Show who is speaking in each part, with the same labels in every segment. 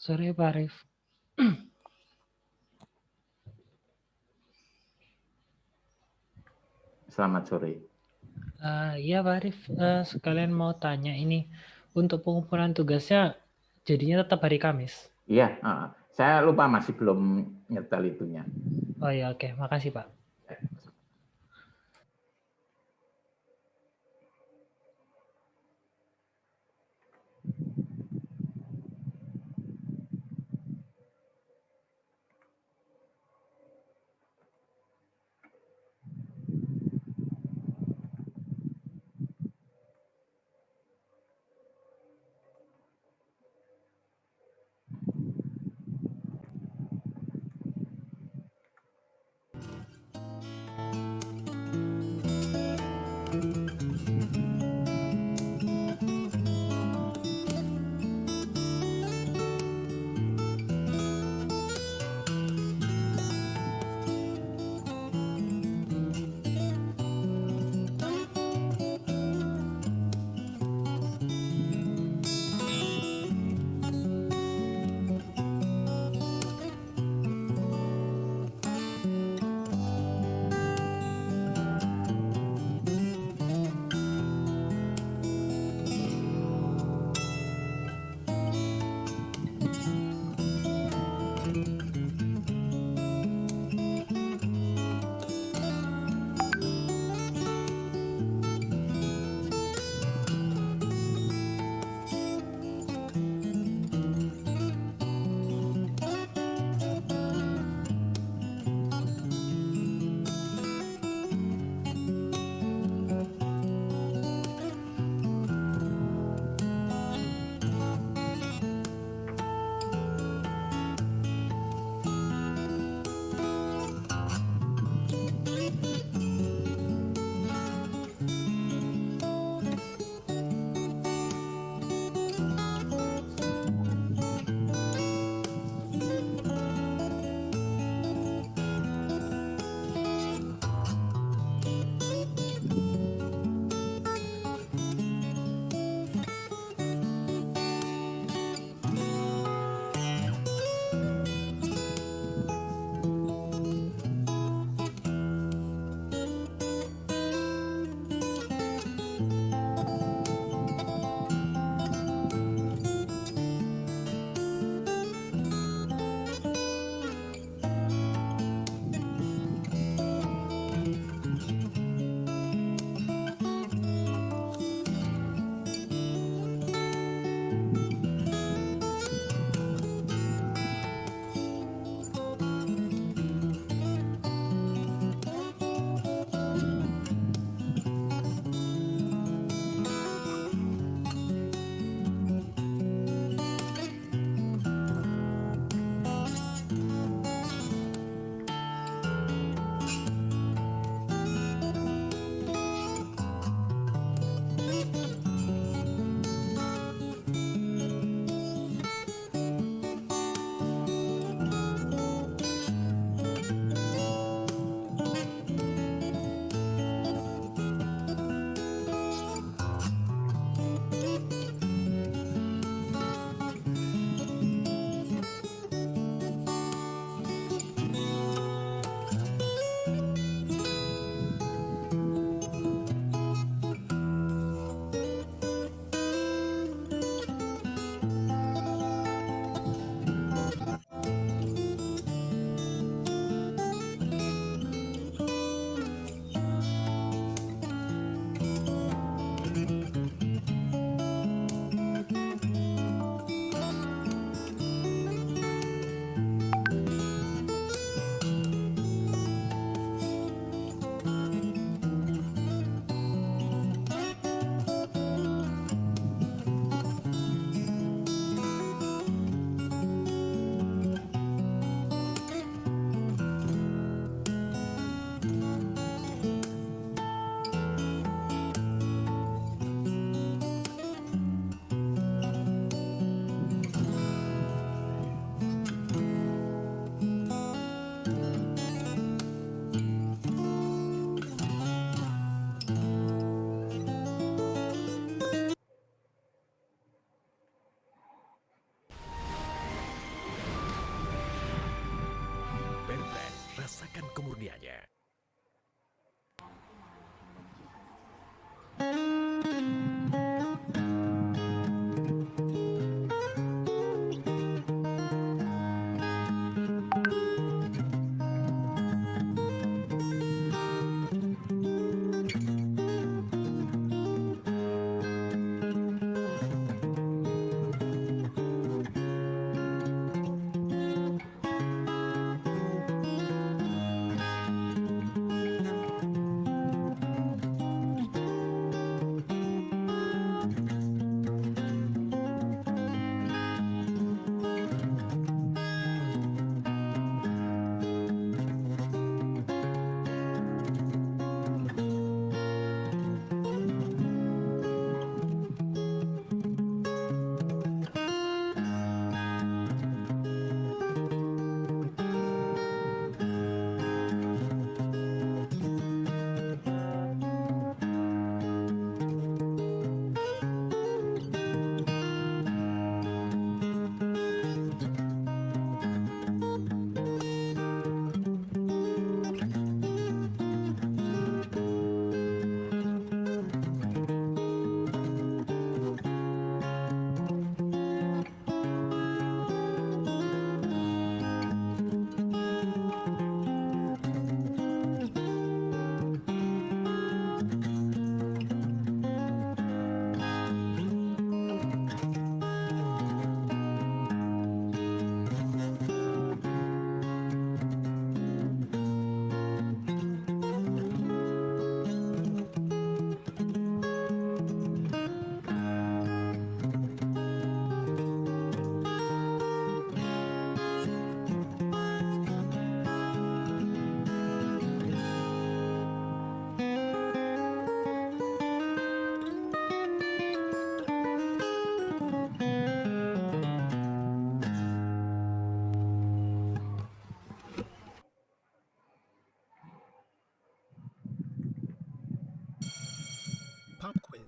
Speaker 1: Sore Pak Arif.
Speaker 2: Selamat sore.
Speaker 1: Iya Pak Arif, sekalian mau tanya ini, untuk pengumpulan tugasnya jadinya tetap hari Kamis?
Speaker 2: Iya, saya lupa masih belum nyetel itunya.
Speaker 1: Oh iya, oke, makasih Pak.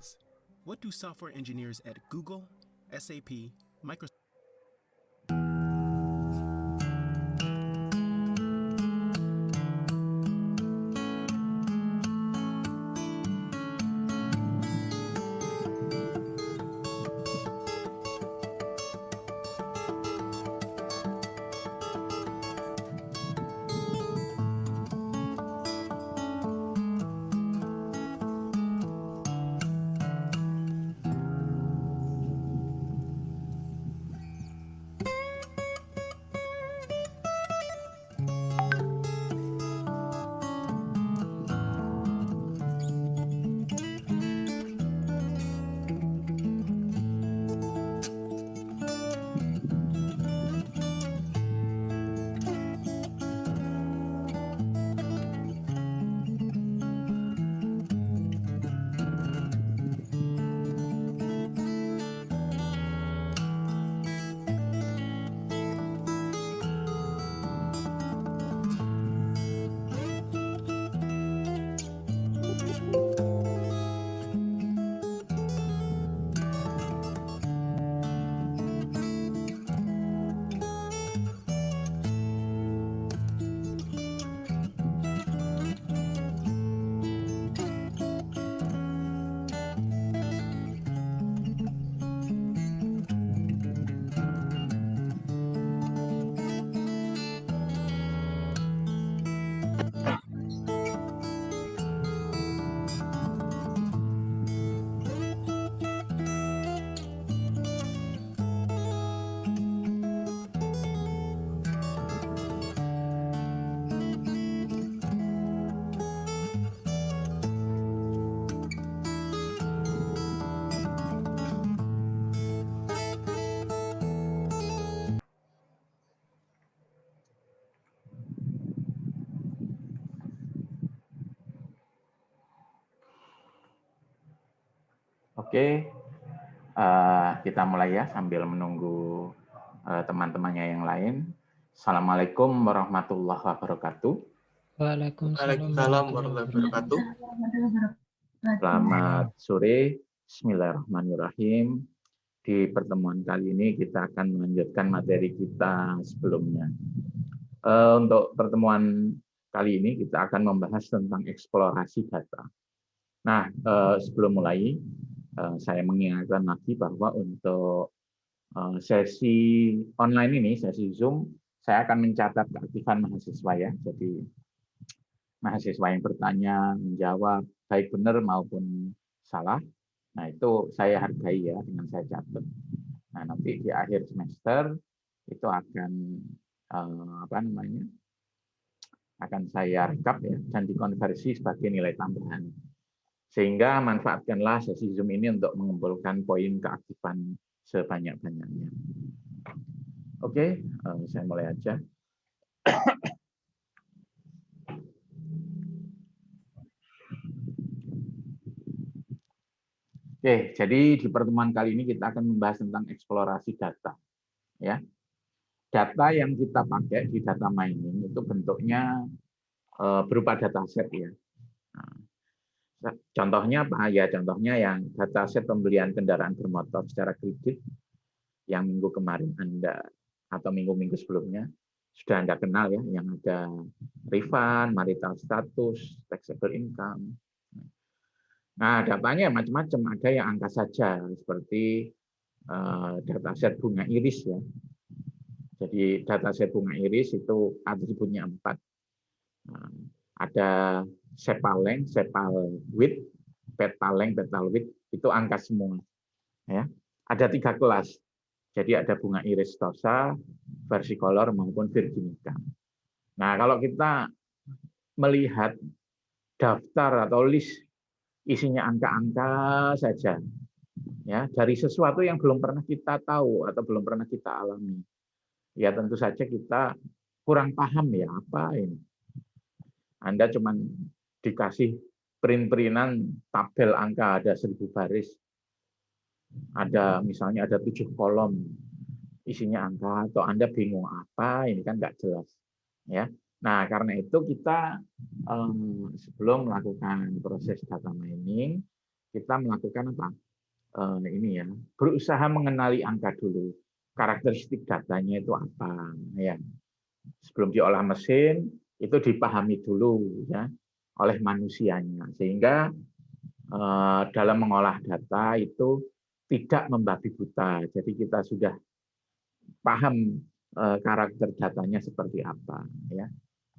Speaker 3: is. What do software engineers at Google, SAP, Microsoft,
Speaker 2: Oke, kita mulai ya sambil menunggu teman-temannya yang lain. Assalamualaikum warahmatullahi wabarakatuh.
Speaker 1: Waalaikumsalam
Speaker 4: warahmatullahi wabarakatuh.
Speaker 2: Selamat sore, bismillahirrahmanirrahim. Di pertemuan kali ini kita akan melanjutkan materi kita sebelumnya. Untuk pertemuan kali ini kita akan membahas tentang eksplorasi data. Nah, sebelum mulai, saya mengingatkan lagi bahwa untuk sesi online ini, sesi Zoom, saya akan mencatat keaktifan mahasiswa ya. Jadi mahasiswa yang bertanya, menjawab, baik benar maupun salah. Nah, itu saya hargai ya, dengan saya catat. Nah, nanti di akhir semester itu akan akan saya rekap ya dan dikonversi sebagai nilai tambahan. Sehingga manfaatkanlah sesi Zoom ini untuk mengumpulkan poin keaktifan sebanyak-banyaknya. Oke, saya mulai aja. Oke, jadi di pertemuan kali ini kita akan membahas tentang eksplorasi data. Ya, data yang kita pakai di data mining itu bentuknya berupa dataset ya. Contohnya apa? Ya, contohnya yang dataset pembelian kendaraan bermotor secara kredit yang minggu kemarin Anda atau minggu-minggu sebelumnya sudah Anda kenal ya, yang ada refund, marital status, taxable income. Nah, datanya macam-macam, ada yang angka saja seperti dataset bunga iris ya. Jadi dataset bunga iris itu atributnya 4. Ada sepal length, sepal width, petal length, petal width, itu angka semua. Ya. Ada 3 kelas. Jadi ada bunga iris tosa, versicolor maupun virginica. Nah, kalau kita melihat daftar atau list isinya angka-angka saja, ya dari sesuatu yang belum pernah kita tahu atau belum pernah kita alami, ya tentu saja kita kurang paham ya apa ini. Anda cuma dikasih print-printan tabel angka ada 1000 baris, ada misalnya ada 7 kolom isinya angka, atau Anda bingung apa ini, kan nggak jelas ya. Nah, karena itu kita sebelum melakukan proses data mining, kita melakukan apa? Ini ya, berusaha mengenali angka dulu. Karakteristik datanya itu apa, ya. Sebelum diolah mesin, itu dipahami dulu ya oleh manusianya, sehingga dalam mengolah data itu tidak membabi buta. Jadi kita sudah paham karakter datanya seperti apa, ya.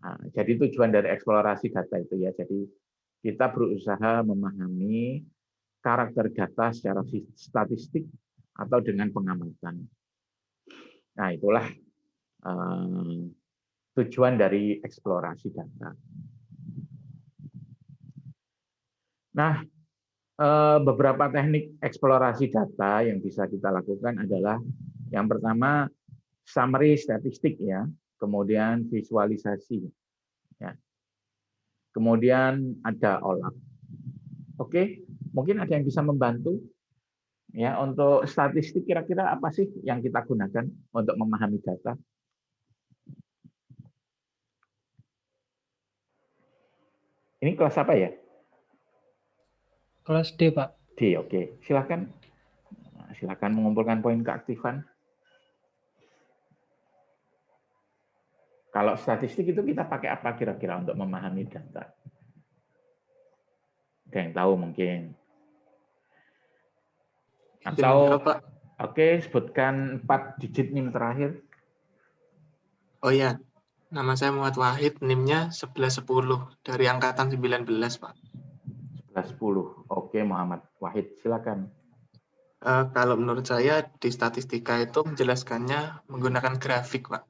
Speaker 2: Nah, jadi tujuan dari eksplorasi data itu ya, jadi kita berusaha memahami karakter data secara statistik atau dengan pengamatan. Nah, itulah tujuan dari eksplorasi data. Nah, beberapa teknik eksplorasi data yang bisa kita lakukan adalah yang pertama summary statistik ya, kemudian visualisasi, ya, kemudian ada OLAP. Oke, mungkin ada yang bisa membantu ya untuk statistik kira-kira apa sih yang kita gunakan untuk memahami data? Ini kelas apa ya?
Speaker 1: Kelas D, Pak.
Speaker 2: D, oke. Silakan. Silakan mengumpulkan poin keaktifan. Kalau statistik itu kita pakai apa kira-kira untuk memahami data? Ada yang tahu mungkin? Atau, oke, sebutkan 4 digit NIM terakhir.
Speaker 4: Oh iya, nama saya Muhammad Wahid, NIM-nya 1110 dari angkatan 19, Pak.
Speaker 2: 1110. Oke, Muhammad Wahid, silakan.
Speaker 4: Kalau menurut saya di statistika itu menjelaskannya menggunakan grafik, Pak.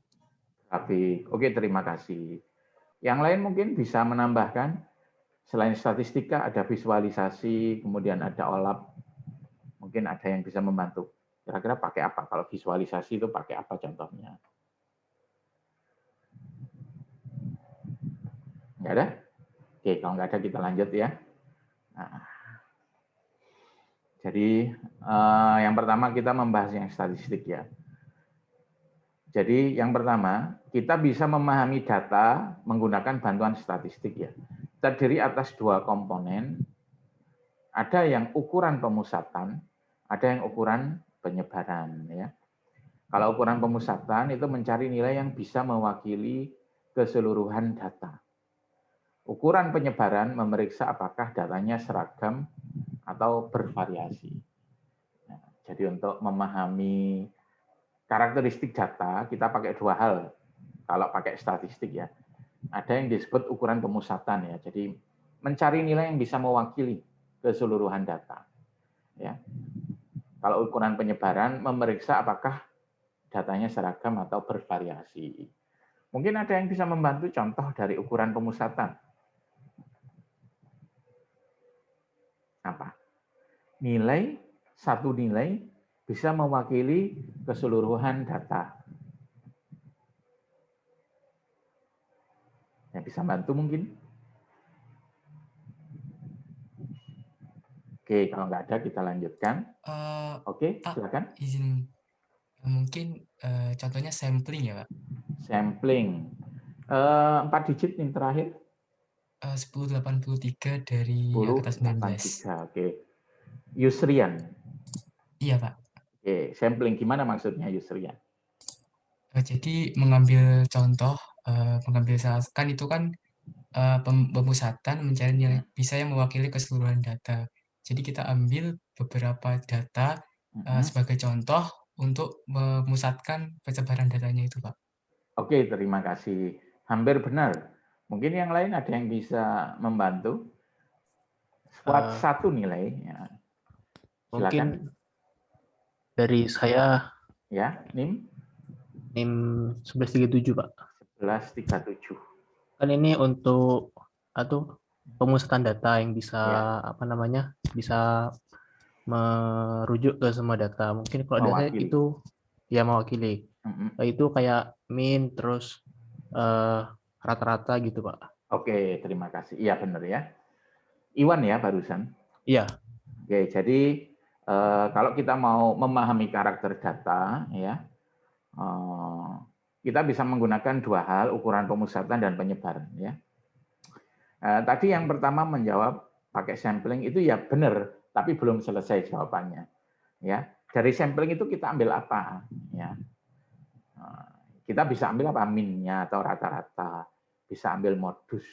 Speaker 2: Grafik. Oke, terima kasih. Yang lain mungkin bisa menambahkan, selain statistika ada visualisasi, kemudian ada OLAP. Mungkin ada yang bisa membantu. Kira-kira pakai apa? Kalau visualisasi itu pakai apa contohnya? Nggak ada? Oke, kalau nggak ada kita lanjut ya. Nah, jadi yang pertama kita membahas yang statistik ya. Jadi yang pertama, kita bisa memahami data menggunakan bantuan statistik ya. Terdiri atas 2 komponen. Ada yang ukuran pemusatan, ada yang ukuran penyebaran ya. Kalau ukuran pemusatan itu mencari nilai yang bisa mewakili keseluruhan data. Ukuran penyebaran memeriksa apakah datanya seragam atau bervariasi. Nah, jadi untuk memahami karakteristik data, kita pakai 2 hal. Kalau pakai statistik ya, ada yang disebut ukuran pemusatan ya. Jadi mencari nilai yang bisa mewakili keseluruhan data. Ya. Kalau ukuran penyebaran memeriksa apakah datanya seragam atau bervariasi. Mungkin ada yang bisa membantu contoh dari ukuran pemusatan. Apa? Satu nilai bisa mewakili keseluruhan data. Yang bisa bantu mungkin? Oke, kalau nggak ada kita lanjutkan. Oke, silakan.
Speaker 5: Izin, mungkin contohnya sampling ya, Pak?
Speaker 2: Sampling. 4 digit yang terakhir.
Speaker 5: 1083 dari atas 19.
Speaker 2: 1083, oke. Yusrian.
Speaker 5: Iya, Pak.
Speaker 2: Oke, sampling gimana maksudnya Yusrian?
Speaker 5: Jadi mengambil contoh, kan itu kan pemusatan mencari nilai bisa yang mewakili keseluruhan data. Jadi kita ambil beberapa data sebagai contoh untuk memusatkan persebaran datanya itu, Pak.
Speaker 2: Oke, terima kasih. Hampir benar. Mungkin yang lain ada yang bisa membantu. Buat satu nilai. Ya. Silakan.
Speaker 6: Mungkin dari saya.
Speaker 2: Ya, NIM?
Speaker 6: NIM 1137, Pak.
Speaker 2: 1137.
Speaker 6: Kan ini untuk pemusatan data yang bisa bisa merujuk ke semua data. Mungkin kalau data itu ya mewakili. Itu kayak min terus rata-rata gitu, Pak.
Speaker 2: Oke, terima kasih. Iya benar ya. Iwan ya barusan.
Speaker 6: Iya.
Speaker 2: Oke, jadi kalau kita mau memahami karakter data ya, kita bisa menggunakan 2 hal, ukuran pemusatan dan penyebaran ya. Tadi yang pertama menjawab pakai sampling itu ya benar, tapi belum selesai jawabannya. Ya, dari sampling itu kita ambil apa? Ya, kita bisa ambil apa? Min-nya atau rata-rata, bisa ambil modus.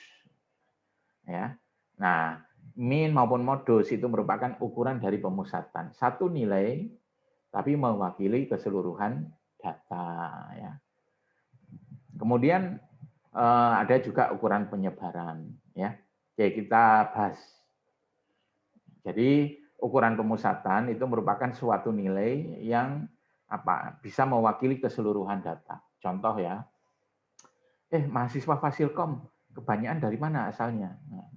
Speaker 2: Ya, nah min maupun modus itu merupakan ukuran dari pemusatan. Satu nilai, tapi mewakili keseluruhan data. Ya. Kemudian ada juga ukuran penyebaran, ya. Oke, kita bahas. Jadi ukuran pemusatan itu merupakan suatu nilai yang bisa mewakili keseluruhan data. Contoh ya, mahasiswa Fasilkom kebanyakan dari mana asalnya? Nah,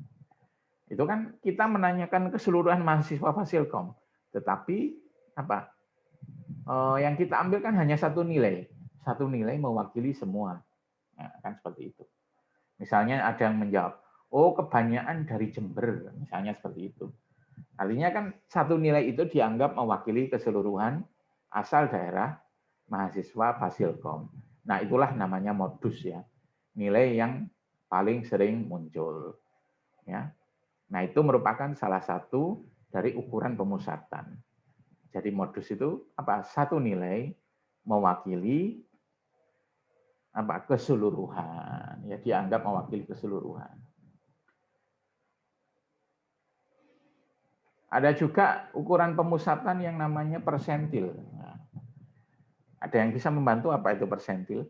Speaker 2: itu kan kita menanyakan keseluruhan mahasiswa Fasilkom, tetapi yang kita ambil kan hanya satu nilai mewakili semua. Nah, kan seperti itu. Misalnya ada yang menjawab, kebanyakan dari Jember, misalnya seperti itu. Artinya kan satu nilai itu dianggap mewakili keseluruhan asal daerah mahasiswa Fasilkom. Nah, itulah namanya modus ya. Nilai yang paling sering muncul. Ya. Nah, itu merupakan salah satu dari ukuran pemusatan. Jadi modus itu satu nilai mewakili keseluruhan, ya dianggap mewakili keseluruhan. Ada juga ukuran pemusatan yang namanya persentil. Nah, ada yang bisa membantu apa itu persentil?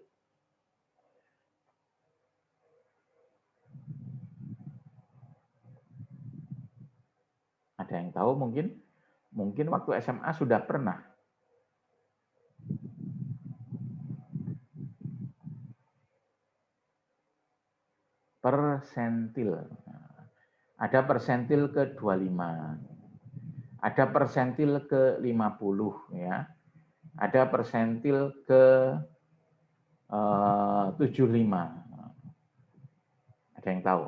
Speaker 2: Ada yang tahu mungkin? Mungkin waktu SMA sudah pernah. Persentil. Ada persentil ke 25. Ada persentil ke 50 ya. Ada persentil ke 75. Ada yang tahu?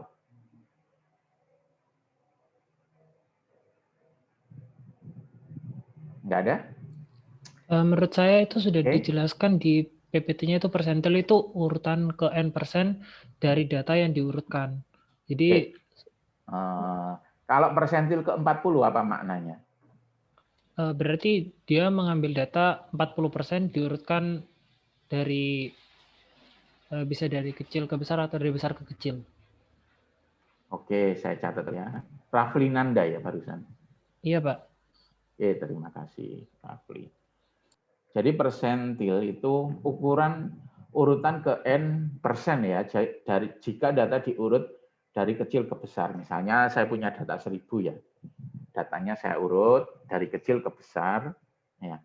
Speaker 2: Enggak ada?
Speaker 1: Menurut saya itu sudah dijelaskan di PPT-nya, itu persentil itu urutan ke N% dari data yang diurutkan. Jadi
Speaker 2: kalau persentil ke 40 apa maknanya?
Speaker 1: Berarti dia mengambil data 40% diurutkan dari bisa dari kecil ke besar atau dari besar ke kecil.
Speaker 2: Oke, saya catat ya. Rafli Nanda ya barusan.
Speaker 1: Iya, Pak.
Speaker 2: Oke, terima kasih, Rafli. Jadi persentil itu ukuran urutan ke N% ya, dari jika data diurut dari kecil ke besar. Misalnya saya punya data 1000 ya. Datanya saya urut dari kecil ke besar ya.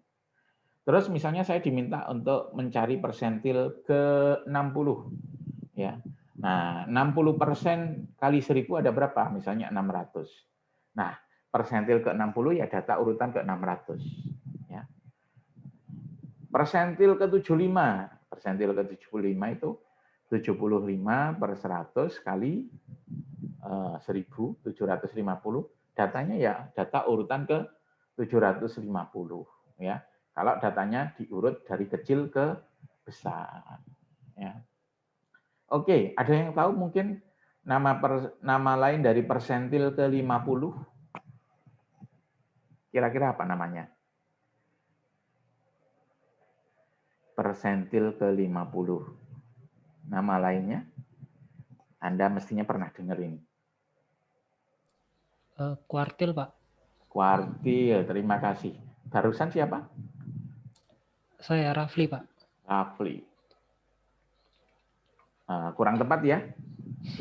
Speaker 2: Terus misalnya saya diminta untuk mencari persentil ke 60 ya. Nah, 60% kali 1000 ada berapa? Misalnya 600. Nah, persentil ke 60 ya data urutan ke 600 ya. Persentil ke 75. Persentil ke 75 itu 75 per 100 kali 1750. Datanya ya data urutan ke 750 ya. Kalau datanya diurut dari kecil ke besar ya. Oke, ada yang tahu mungkin nama lain dari persentil ke 50? Kira-kira apa namanya? Persentil ke 50. Nama lainnya? Anda mestinya pernah dengar ini.
Speaker 1: Kuartil, Pak.
Speaker 2: Kuartil, terima kasih. Barusan siapa?
Speaker 1: Saya Rafli, Pak.
Speaker 2: Rafli. Kurang tepat ya.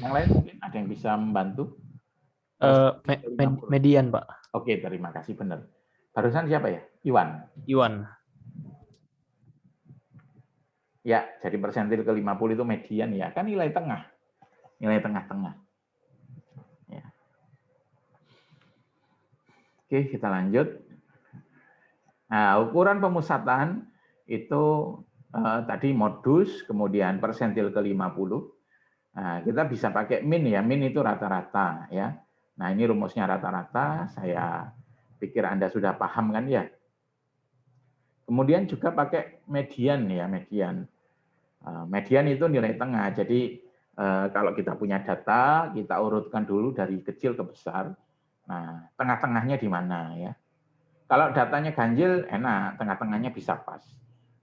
Speaker 2: Yang lain mungkin ada yang bisa membantu?
Speaker 6: Median, Pak.
Speaker 2: Oke, terima kasih, benar. Barusan siapa ya? Iwan. Ya, jadi persentil ke 50 itu median ya, kan nilai tengah. Nilai tengah-tengah. Ya. Oke, kita lanjut. Nah, ukuran pemusatan itu tadi modus, kemudian persentil ke 50. Nah, kita bisa pakai min ya, min itu rata-rata ya. Nah, ini rumusnya rata-rata, saya pikir Anda sudah paham kan ya. Kemudian juga pakai median ya, median. Median itu nilai tengah. Jadi kalau kita punya data, kita urutkan dulu dari kecil ke besar. Nah, tengah-tengahnya di mana ya? Kalau datanya ganjil, enak, tengah-tengahnya bisa pas.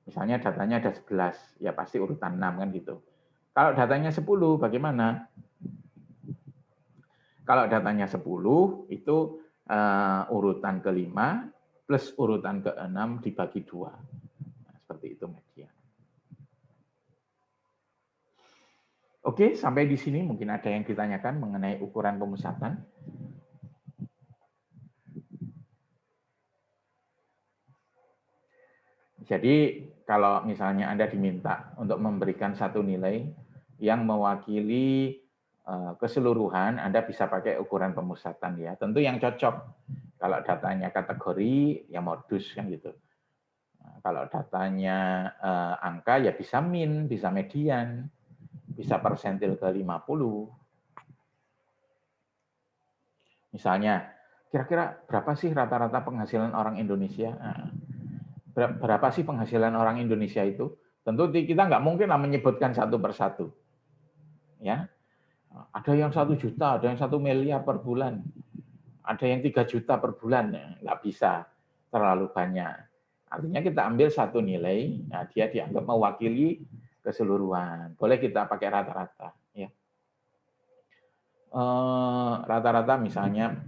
Speaker 2: Misalnya datanya ada 11, ya pasti urutan 6 kan gitu. Kalau datanya 10, bagaimana? Kalau datanya 10, itu urutan ke-5 plus urutan ke-6 dibagi 2. Nah, seperti itu media. Oke, sampai di sini mungkin ada yang ditanyakan mengenai ukuran pemusatan. Jadi kalau misalnya Anda diminta untuk memberikan satu nilai yang mewakili keseluruhan, Anda bisa pakai ukuran pemusatan ya. Tentu yang cocok. Kalau datanya kategori, ya modus kan gitu. Nah, kalau datanya angka, ya bisa min, bisa median, bisa persentil ke 50. Misalnya, kira-kira berapa sih rata-rata penghasilan orang Indonesia? Nah, berapa sih penghasilan orang Indonesia itu? Tentu kita nggak mungkin lah menyebutkan satu persatu. Ya, ada yang 1 juta, ada yang 1 miliar per bulan, ada yang 3 juta per bulan, nggak bisa, terlalu banyak. Artinya kita ambil satu nilai, nah dia dianggap mewakili keseluruhan. Boleh kita pakai rata-rata. Ya. Rata-rata misalnya,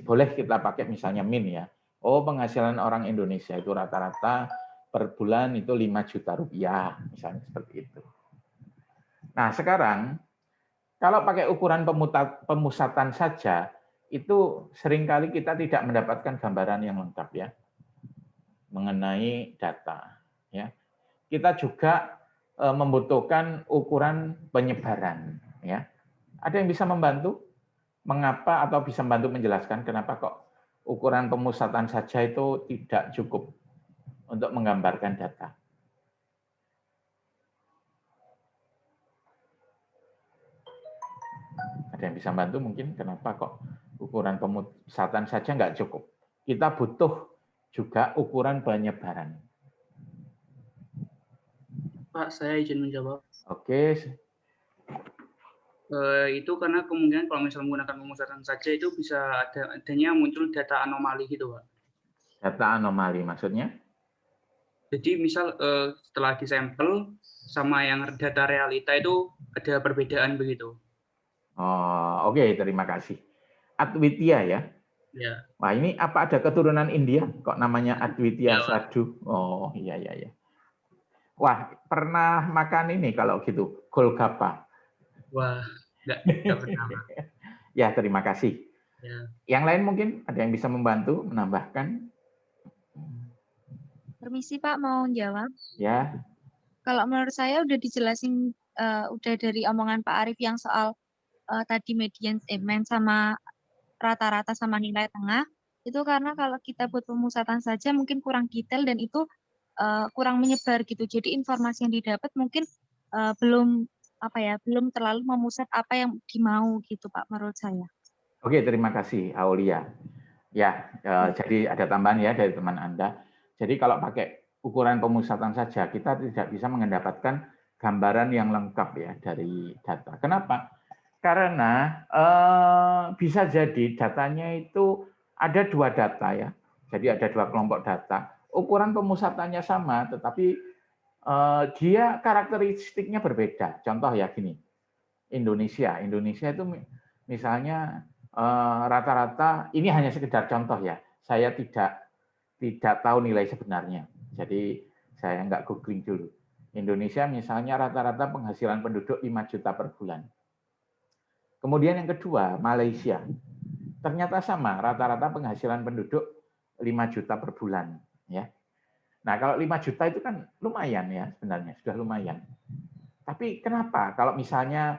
Speaker 2: boleh kita pakai misalnya min ya. Oh, penghasilan orang Indonesia itu rata-rata per bulan itu 5 juta rupiah, misalnya seperti itu. Nah, sekarang kalau pakai ukuran pemusatan saja, itu seringkali kita tidak mendapatkan gambaran yang lengkap ya mengenai data. Ya, kita juga membutuhkan ukuran penyebaran. Ya, ada yang bisa membantu? Mengapa atau bisa membantu menjelaskan kenapa kok ukuran pemusatan saja itu tidak cukup untuk menggambarkan data? Ada yang bisa bantu mungkin kenapa kok ukuran pemusatan saja nggak cukup? Kita butuh juga ukuran penyebaran.
Speaker 7: Pak, saya izin menjawab.
Speaker 2: Oke.
Speaker 7: Itu karena kemungkinan kalau misalnya menggunakan pemusatan saja itu bisa adanya muncul data anomali gitu, Pak.
Speaker 2: Data anomali maksudnya?
Speaker 7: Jadi misal setelah disampel sama yang data realita itu ada perbedaan begitu.
Speaker 2: Oh, oke, terima kasih. Adwitya ya?
Speaker 7: Ya.
Speaker 2: Wah, ini apa ada keturunan India? Kok namanya Adwitya Sadhu? Oh, iya. Wah, pernah makan ini kalau gitu, Golgappa?
Speaker 7: Wah, nggak pernah.
Speaker 2: Ya, terima kasih.
Speaker 7: Ya.
Speaker 2: Yang lain mungkin ada yang bisa membantu, menambahkan?
Speaker 8: Permisi Pak, mau jawab?
Speaker 2: Ya.
Speaker 8: Kalau menurut saya udah dijelasin, udah dari omongan Pak Arief yang soal tadi median sama rata-rata sama nilai tengah, itu karena kalau kita buat pemusatan saja mungkin kurang detail dan itu kurang menyebar gitu. Jadi informasi yang didapat mungkin belum terlalu memusat apa yang dimau gitu Pak menurut saya.
Speaker 2: Oke, terima kasih Aulia. Ya, jadi ada tambahan ya dari teman Anda. Jadi kalau pakai ukuran pemusatan saja, kita tidak bisa mendapatkan gambaran yang lengkap ya dari data. Kenapa? Karena bisa jadi datanya itu ada 2 data ya. Jadi ada 2 kelompok data. Ukuran pemusatannya sama, tetapi dia karakteristiknya berbeda. Contoh ya gini, Indonesia itu misalnya rata-rata, ini hanya sekedar contoh ya, saya tidak tahu nilai sebenarnya, jadi saya nggak googling dulu. Indonesia misalnya rata-rata penghasilan penduduk 5 juta per bulan. Kemudian yang kedua, Malaysia. Ternyata sama, rata-rata penghasilan penduduk 5 juta per bulan. Ya. Nah, kalau 5 juta itu kan lumayan ya sebenarnya, sudah lumayan. Tapi kenapa kalau misalnya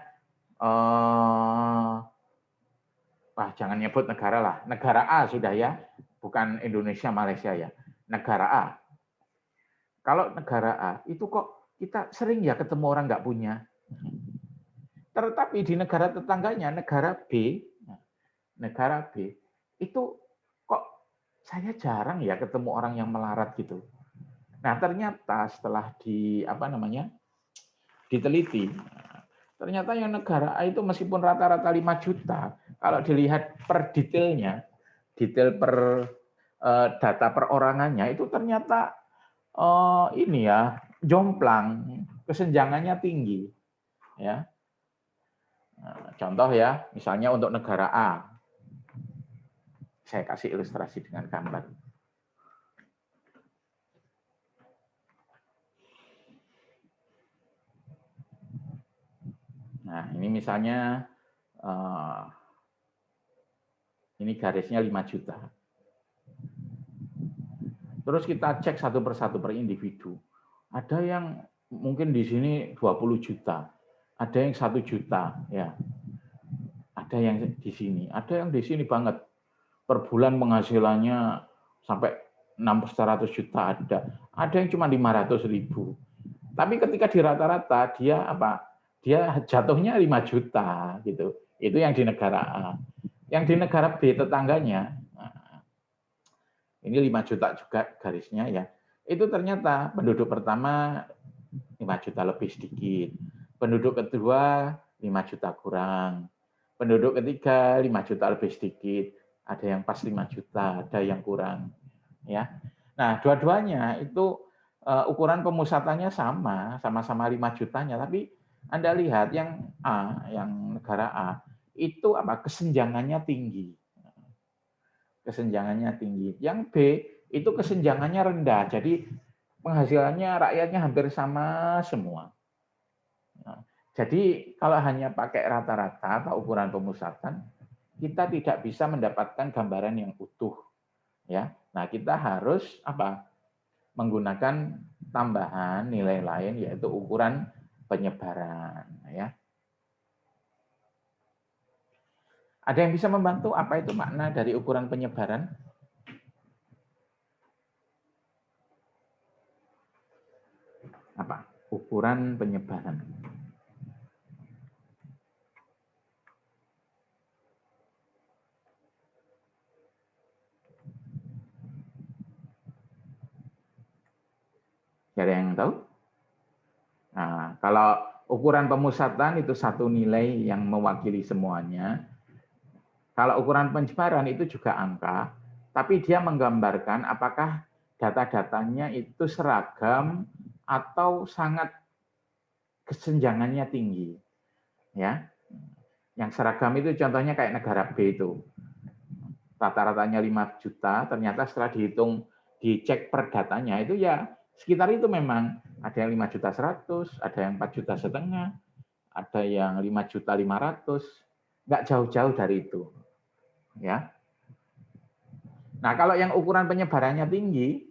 Speaker 2: jangan nyebut negara lah. Negara A sudah ya, bukan Indonesia, Malaysia ya. Negara A. Kalau negara A, itu kok kita sering ya ketemu orang nggak punya. Tetapi di negara tetangganya, negara B, itu kok saya jarang ya ketemu orang yang melarat gitu. Nah, ternyata setelah diteliti, Ternyata yang negara A itu meskipun rata-rata 5 juta, kalau dilihat per detailnya, detail per data perorangannya itu ternyata ini ya, jomplang, kesenjangannya tinggi. Ya. Nah, contoh ya, misalnya untuk negara A. Saya kasih ilustrasi dengan gambar. Nah, ini misalnya ini garisnya 5 juta. Terus kita cek satu persatu per individu. Ada yang mungkin di sini 20 juta, ada yang 1 juta, ya. Ada yang di sini, ada yang di sini banget. Per bulan penghasilannya sampai 600 juta ada. Ada yang cuma 500.000. Tapi ketika di rata-rata dia apa? Dia jatuhnya 5 juta gitu. Itu yang di negara A. Yang di negara B tetangganya, ini 5 juta juga garisnya ya. Itu ternyata penduduk pertama 5 juta lebih sedikit. Penduduk kedua 5 juta kurang. Penduduk ketiga 5 juta lebih sedikit. Ada yang pas 5 juta, ada yang kurang. Ya. Nah, dua-duanya itu ukuran pemusatannya sama-sama 5 jutanya. Tapi Anda lihat yang A, yang negara A, itu apa? Kesenjangannya tinggi. Kesenjangannya tinggi. Yang B itu kesenjangannya rendah. Jadi penghasilannya rakyatnya hampir sama semua. Nah, jadi kalau hanya pakai rata-rata atau ukuran pemusatan, kita tidak bisa mendapatkan gambaran yang utuh. Ya, nah kita harus apa? Menggunakan tambahan nilai lain yaitu ukuran penyebaran. Ya. Ada yang bisa membantu apa itu makna dari ukuran penyebaran? Apa? Ukuran penyebaran. Ada yang tahu? Nah, kalau ukuran pemusatan itu satu nilai yang mewakili semuanya. Kalau ukuran penyebaran itu juga angka, tapi dia menggambarkan apakah data-datanya itu seragam atau sangat kesenjangannya tinggi. Ya. Yang seragam itu contohnya kayak negara B itu. Rata-ratanya 5 juta, ternyata setelah dihitung, dicek per datanya itu ya sekitar itu memang. Ada yang 5 juta 100, ada yang 4 juta setengah, ada yang 5 juta 500, nggak jauh-jauh dari itu. Ya. Nah, kalau yang ukuran penyebarannya tinggi,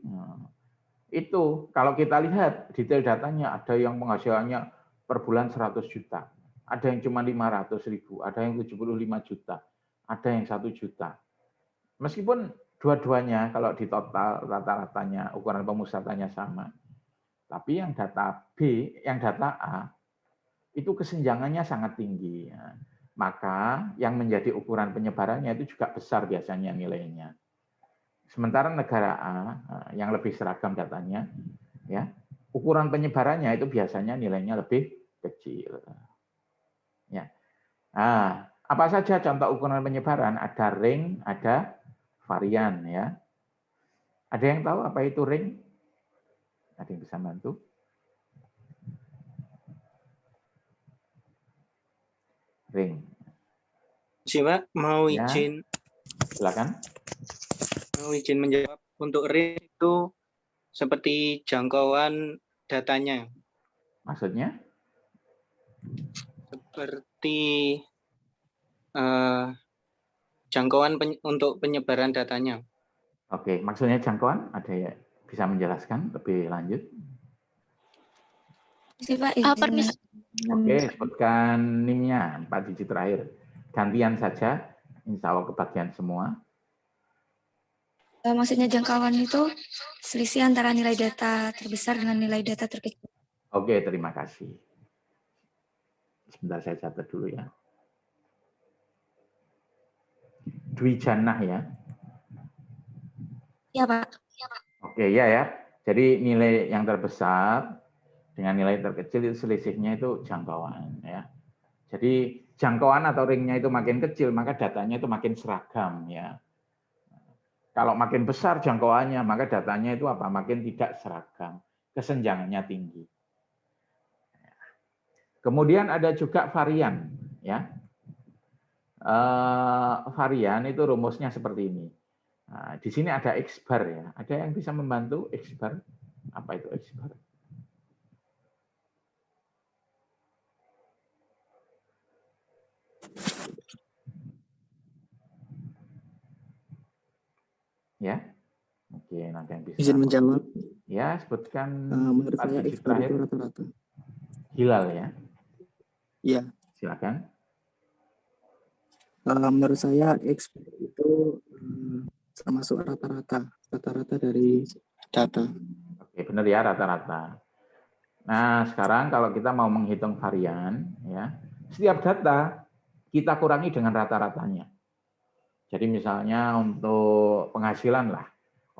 Speaker 2: itu kalau kita lihat detail datanya, ada yang penghasilannya per bulan 100 juta, ada yang cuma 500.000, ada yang 75 juta, ada yang 1 juta. Meskipun dua-duanya kalau di total rata-ratanya ukuran pemusatannya sama, tapi yang data B, yang data A, itu kesenjangannya sangat tinggi. Maka yang menjadi ukuran penyebarannya itu juga besar biasanya nilainya. Sementara negara A yang lebih seragam datanya, ya ukuran penyebarannya itu biasanya nilainya lebih kecil. Ya. Nah, apa saja contoh ukuran penyebaran? Ada ring, ada varian. Ya. Ada yang tahu apa itu ring? Ada yang bisa bantu? Ring.
Speaker 9: Pak, mau
Speaker 2: Ya.
Speaker 9: izin.
Speaker 2: Silakan.
Speaker 9: Mau izin menjawab. Untuk ring itu seperti jangkauan datanya.
Speaker 2: Maksudnya?
Speaker 9: Seperti jangkauan untuk penyebaran datanya.
Speaker 2: Oke, maksudnya jangkauan? Ada ya bisa menjelaskan lebih lanjut?
Speaker 8: Permisi.
Speaker 2: Oke, sebutkan NIM-nya 4 digit terakhir. Gantian saja, insya Allah kebagian semua.
Speaker 10: Maksudnya jangkauan itu selisih antara nilai data terbesar dengan nilai data terkecil.
Speaker 2: Oke, terima kasih. Sebentar saya catat dulu ya. Dwi Jannah ya.
Speaker 10: Ya, Pak.
Speaker 2: Oke, ya. Jadi nilai yang terbesar dengan nilai terkecil itu selisihnya itu jangkauan ya. Jadi jangkauan atau ringnya itu makin kecil, maka datanya itu makin seragam ya. Kalau makin besar jangkauannya, maka datanya itu apa? Makin tidak seragam, kesenjangannya tinggi. Kemudian ada juga varian ya. Varian itu rumusnya seperti ini. Nah, di sini ada X-bar ya. Ada yang bisa membantu X-bar? Apa itu X-bar? Ya, mungkin ada yang bisa.
Speaker 11: Izin menjawab.
Speaker 2: Ya, sebutkan
Speaker 11: Menurut saya
Speaker 2: digit
Speaker 11: X-bar
Speaker 2: terakhir.
Speaker 11: itu rata-rata.
Speaker 2: Hilal ya.
Speaker 11: Iya.
Speaker 2: Silakan.
Speaker 11: Menurut saya X-bar itu termasuk rata-rata dari data.
Speaker 2: Oke, benar ya, rata-rata. Nah, sekarang kalau kita mau menghitung varian, ya, setiap data kita kurangi dengan rata-ratanya. Jadi misalnya untuk penghasilan lah,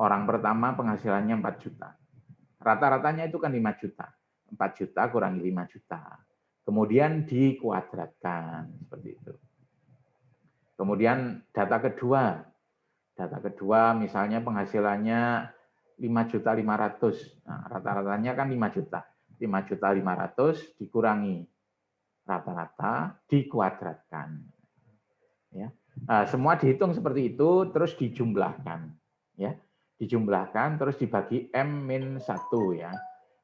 Speaker 2: orang pertama penghasilannya 4 juta. Rata-ratanya itu kan 5 juta. 4 juta kurangi 5 juta. Kemudian dikuadratkan, seperti itu. Kemudian data kedua misalnya penghasilannya 5.500.000. Nah, rata-ratanya kan 5 juta. 5.500.000 dikurangi rata-rata dikuadratkan. Ya. Nah, semua dihitung seperti itu terus dijumlahkan. Ya. Dijumlahkan terus dibagi M-1 ya.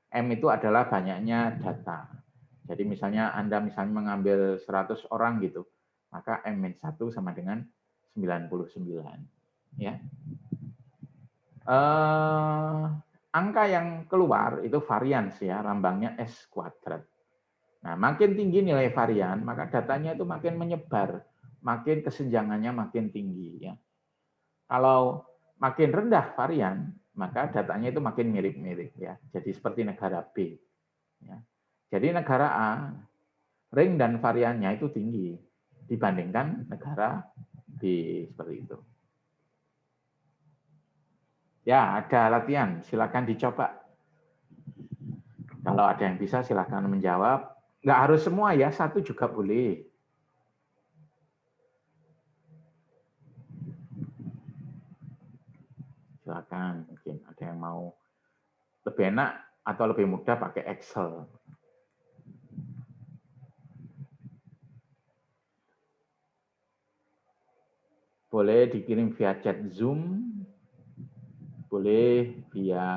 Speaker 2: M itu adalah banyaknya data. Jadi misalnya Anda mengambil 100 orang gitu, maka M-1 sama dengan 99. Ya. Angka yang keluar itu varians ya, lambangnya S kuadrat. Nah, makin tinggi nilai varian, maka datanya itu makin menyebar, makin kesenjangannya makin tinggi ya. Kalau makin rendah varian, maka datanya itu makin mirip-mirip ya. Jadi seperti negara B. Ya. Jadi negara A, ring dan variannya itu tinggi dibandingkan negara B, seperti itu. Ya, ada latihan, silakan dicoba. Kalau ada yang bisa silakan menjawab. Nggak harus semua ya, satu juga boleh. Silakan, mungkin ada yang mau lebih enak atau lebih mudah pakai Excel. Boleh dikirim via chat Zoom, boleh via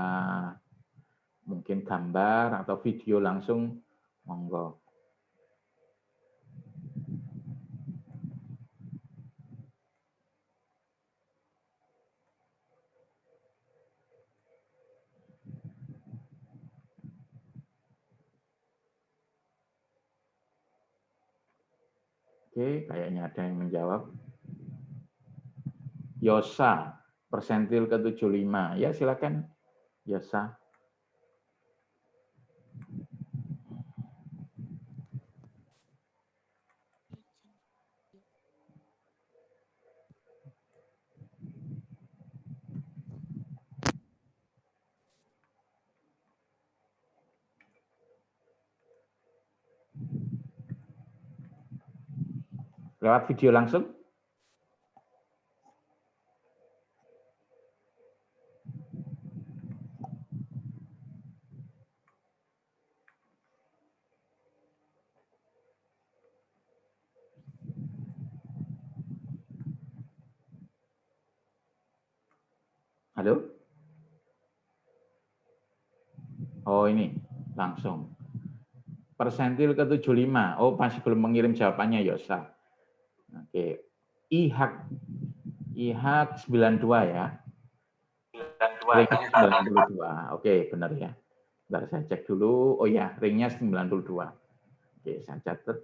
Speaker 2: mungkin gambar atau video langsung, monggo. Oke, kayaknya ada yang menjawab. Yosa, persentil ke-75. Ya, silakan. Yosa. Lewat video langsung? Halo? Oh, ini langsung. Persentil ke-75. Oh, masih belum mengirim jawabannya, Yosa. Oke. IHAK 92 ya. 92. Oke, benar ya. Bentar saya cek dulu. Oh ya, ringnya 92. Oke, saya catat.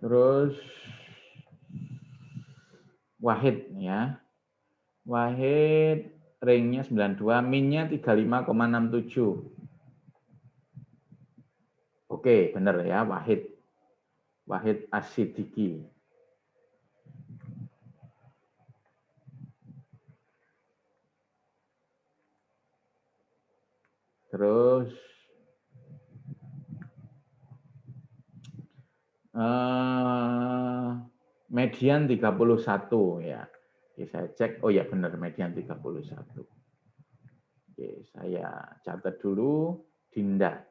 Speaker 2: Terus Wahid ya. Wahid ringnya 92, minnya 35,67. Oke, benar ya, Wahid Asidiki. Terus median 31 ya. Oke, saya cek. Oh ya benar, median 31. Oke, saya catat dulu. Dinda.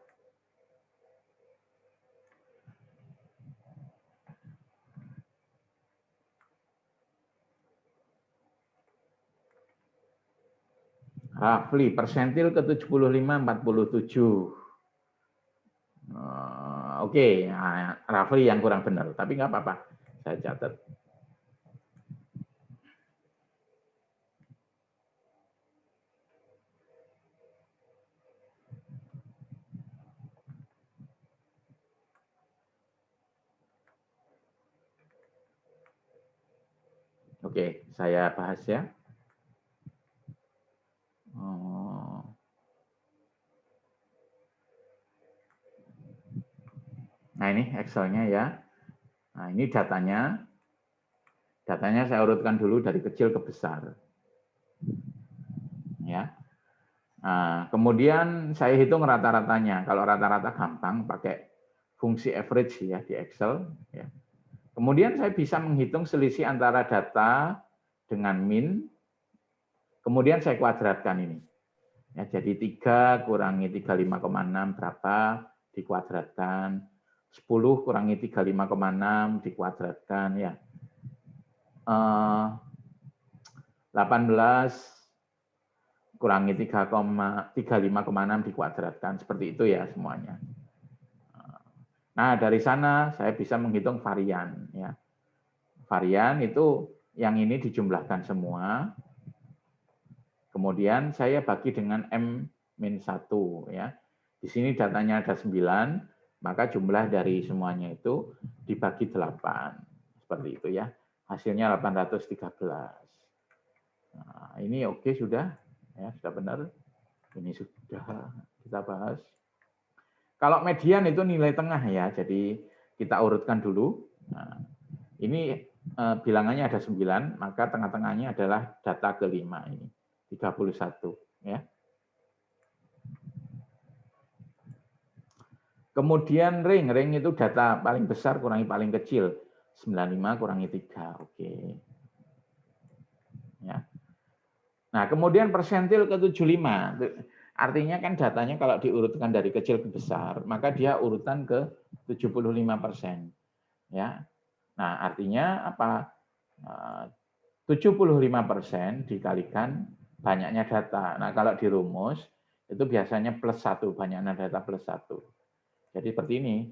Speaker 2: Rafli, persentil ke 75, 47. Oke, nah, Rafli yang kurang benar, tapi nggak apa-apa. Saya catat. Oke, saya bahas ya. Nah, ini Excel-nya ya. Nah, ini datanya. Datanya saya urutkan dulu dari kecil ke besar. Ya. Nah, kemudian saya hitung rata-ratanya. Kalau rata-rata gampang pakai fungsi average ya di Excel. Ya. Kemudian saya bisa menghitung selisih antara data dengan min. Kemudian saya kuadratkan ini. Ya, jadi 3 kurangi 35,6 berapa dikuadratkan. 10 kurangi 35,6 dikuadratkan ya. 18 kurangi 35,6 dikuadratkan. Seperti itu ya semuanya. Nah, dari sana saya bisa menghitung varian ya. Varian itu yang ini dijumlahkan semua. Kemudian saya bagi dengan M-1 ya. Di sini datanya ada 9, maka jumlah dari semuanya itu dibagi 8. Seperti itu ya. Hasilnya 813. Nah, ini oke sudah. Ya, sudah benar. Ini sudah kita bahas. Kalau median itu nilai tengah ya. Jadi kita urutkan dulu. Nah, ini bilangannya ada 9, maka tengah-tengahnya adalah data kelima ini. 31 ya. Kemudian ring itu data paling besar kurangi paling kecil. 95 kurangi 3. Oke. Ya. Nah, kemudian persentil ke 75. Artinya kan datanya kalau diurutkan dari kecil ke besar, maka dia urutan ke 75%. Ya. Nah, artinya apa? 75% dikalikan banyaknya data. Nah, kalau dirumus itu biasanya +1, banyaknya data +1. Jadi seperti ini,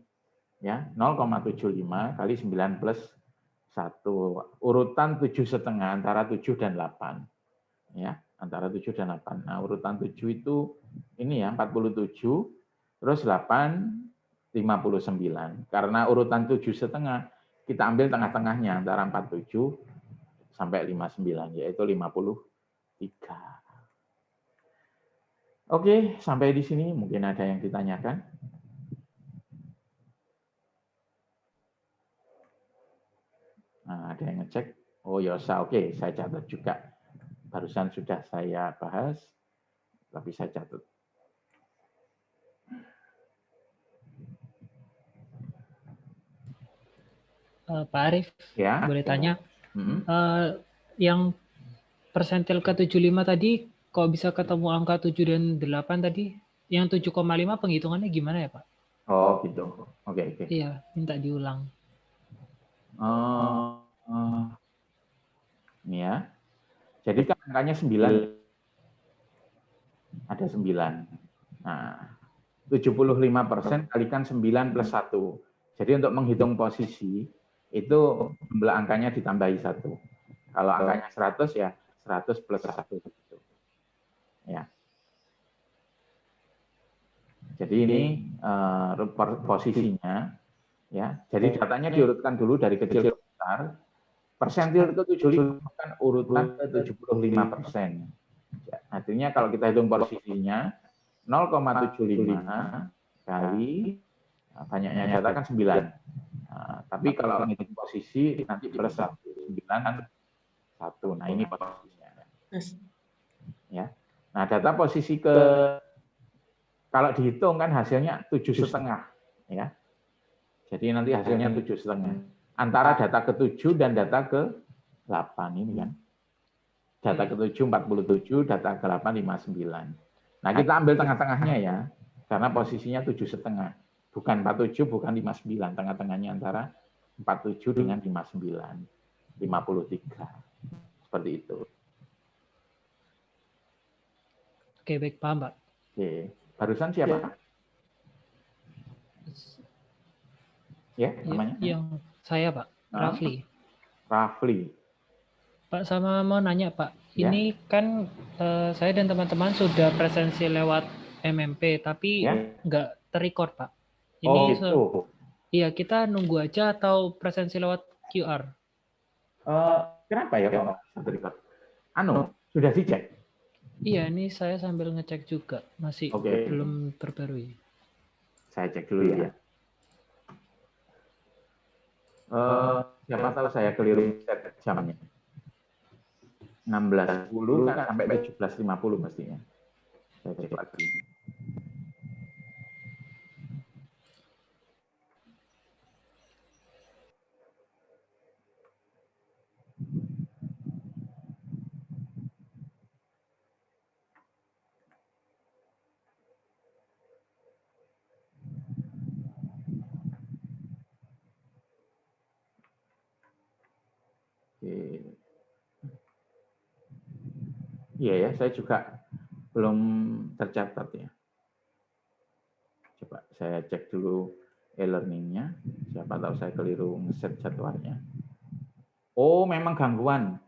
Speaker 2: ya 0,75 kali 9 plus 1. Urutan 7,5 antara 7 dan 8. Ya, antara 7 dan 8. Nah, urutan 7 itu ini ya 47, terus 8 59. Karena urutan 7,5 kita ambil tengah-tengahnya antara 47 sampai 59, yaitu 53. Oke, sampai di sini mungkin ada yang ditanyakan. Nah, ada yang ngecek. Oh, Yosa, oke, saya catat juga. Barusan sudah saya bahas, tapi saya catat.
Speaker 1: Pak Arief,
Speaker 2: ya,
Speaker 1: boleh tanya? Yang persentil ke 75 tadi, kok bisa ketemu angka 7 dan 8 tadi? Yang 7,5 penghitungannya gimana ya, Pak?
Speaker 2: Oh, gitu. Oke.
Speaker 1: Iya, minta diulang.
Speaker 2: Ini ya. Jadi kan angkanya 9. Ada 9. Nah, 75% kalikan 9 plus 1. Jadi untuk menghitung posisi, itu jumlah angkanya ditambahi 1. Kalau angkanya 100 ya 100 plus 1. Ya. Jadi ini posisinya. Ya. Jadi datanya diurutkan dulu dari kecil ke besar. Persentil ke 75 kan urutan ke 75%. Artinya kalau kita hitung posisinya 0,75 kali banyaknya data kan 9. Nah, tapi kalau menghitung posisi nanti plus 1, 9 kan 1. Nah, ini posisinya. Ya. Nah, data posisi kalau dihitung kan hasilnya 7,5 ya. Jadi nanti hasilnya 7,5 antara data ke-7 dan data ke-8 ini kan. Data ke-7 47, data ke-8 59. Nah, kita ambil tengah-tengahnya ya. Karena posisinya 7,5. Bukan 47, bukan 59. Tengah-tengahnya antara 47 dengan 59. 53. Seperti itu.
Speaker 1: Oke, baik, paham, Pak.
Speaker 2: Oke. Barusan siapa? Ya, namanya?
Speaker 1: Yang saya, Pak. Rafli.
Speaker 2: Rafli.
Speaker 1: Pak, sama mau nanya, Pak.
Speaker 2: Ya.
Speaker 1: Ini kan saya dan teman-teman sudah presensi lewat MMP, tapi nggak terrecord, Pak. Ini
Speaker 2: gitu.
Speaker 1: Iya, kita nunggu aja atau presensi lewat QR?
Speaker 2: Kenapa ya Pak? Terrecord? Sudah dicek?
Speaker 1: Iya, ini saya sambil ngecek juga. Masih belum terbarui.
Speaker 2: Saya cek dulu ya. Siapa tahu saya keliru set jamnya. 16.10 kan sampai 17.50 mestinya. Saya cek lagi. Iya ya, saya juga belum tercatat ya. Coba saya cek dulu e-learning-nya. Siapa tahu saya keliru ngeset jadwalnya. Oh, memang gangguan.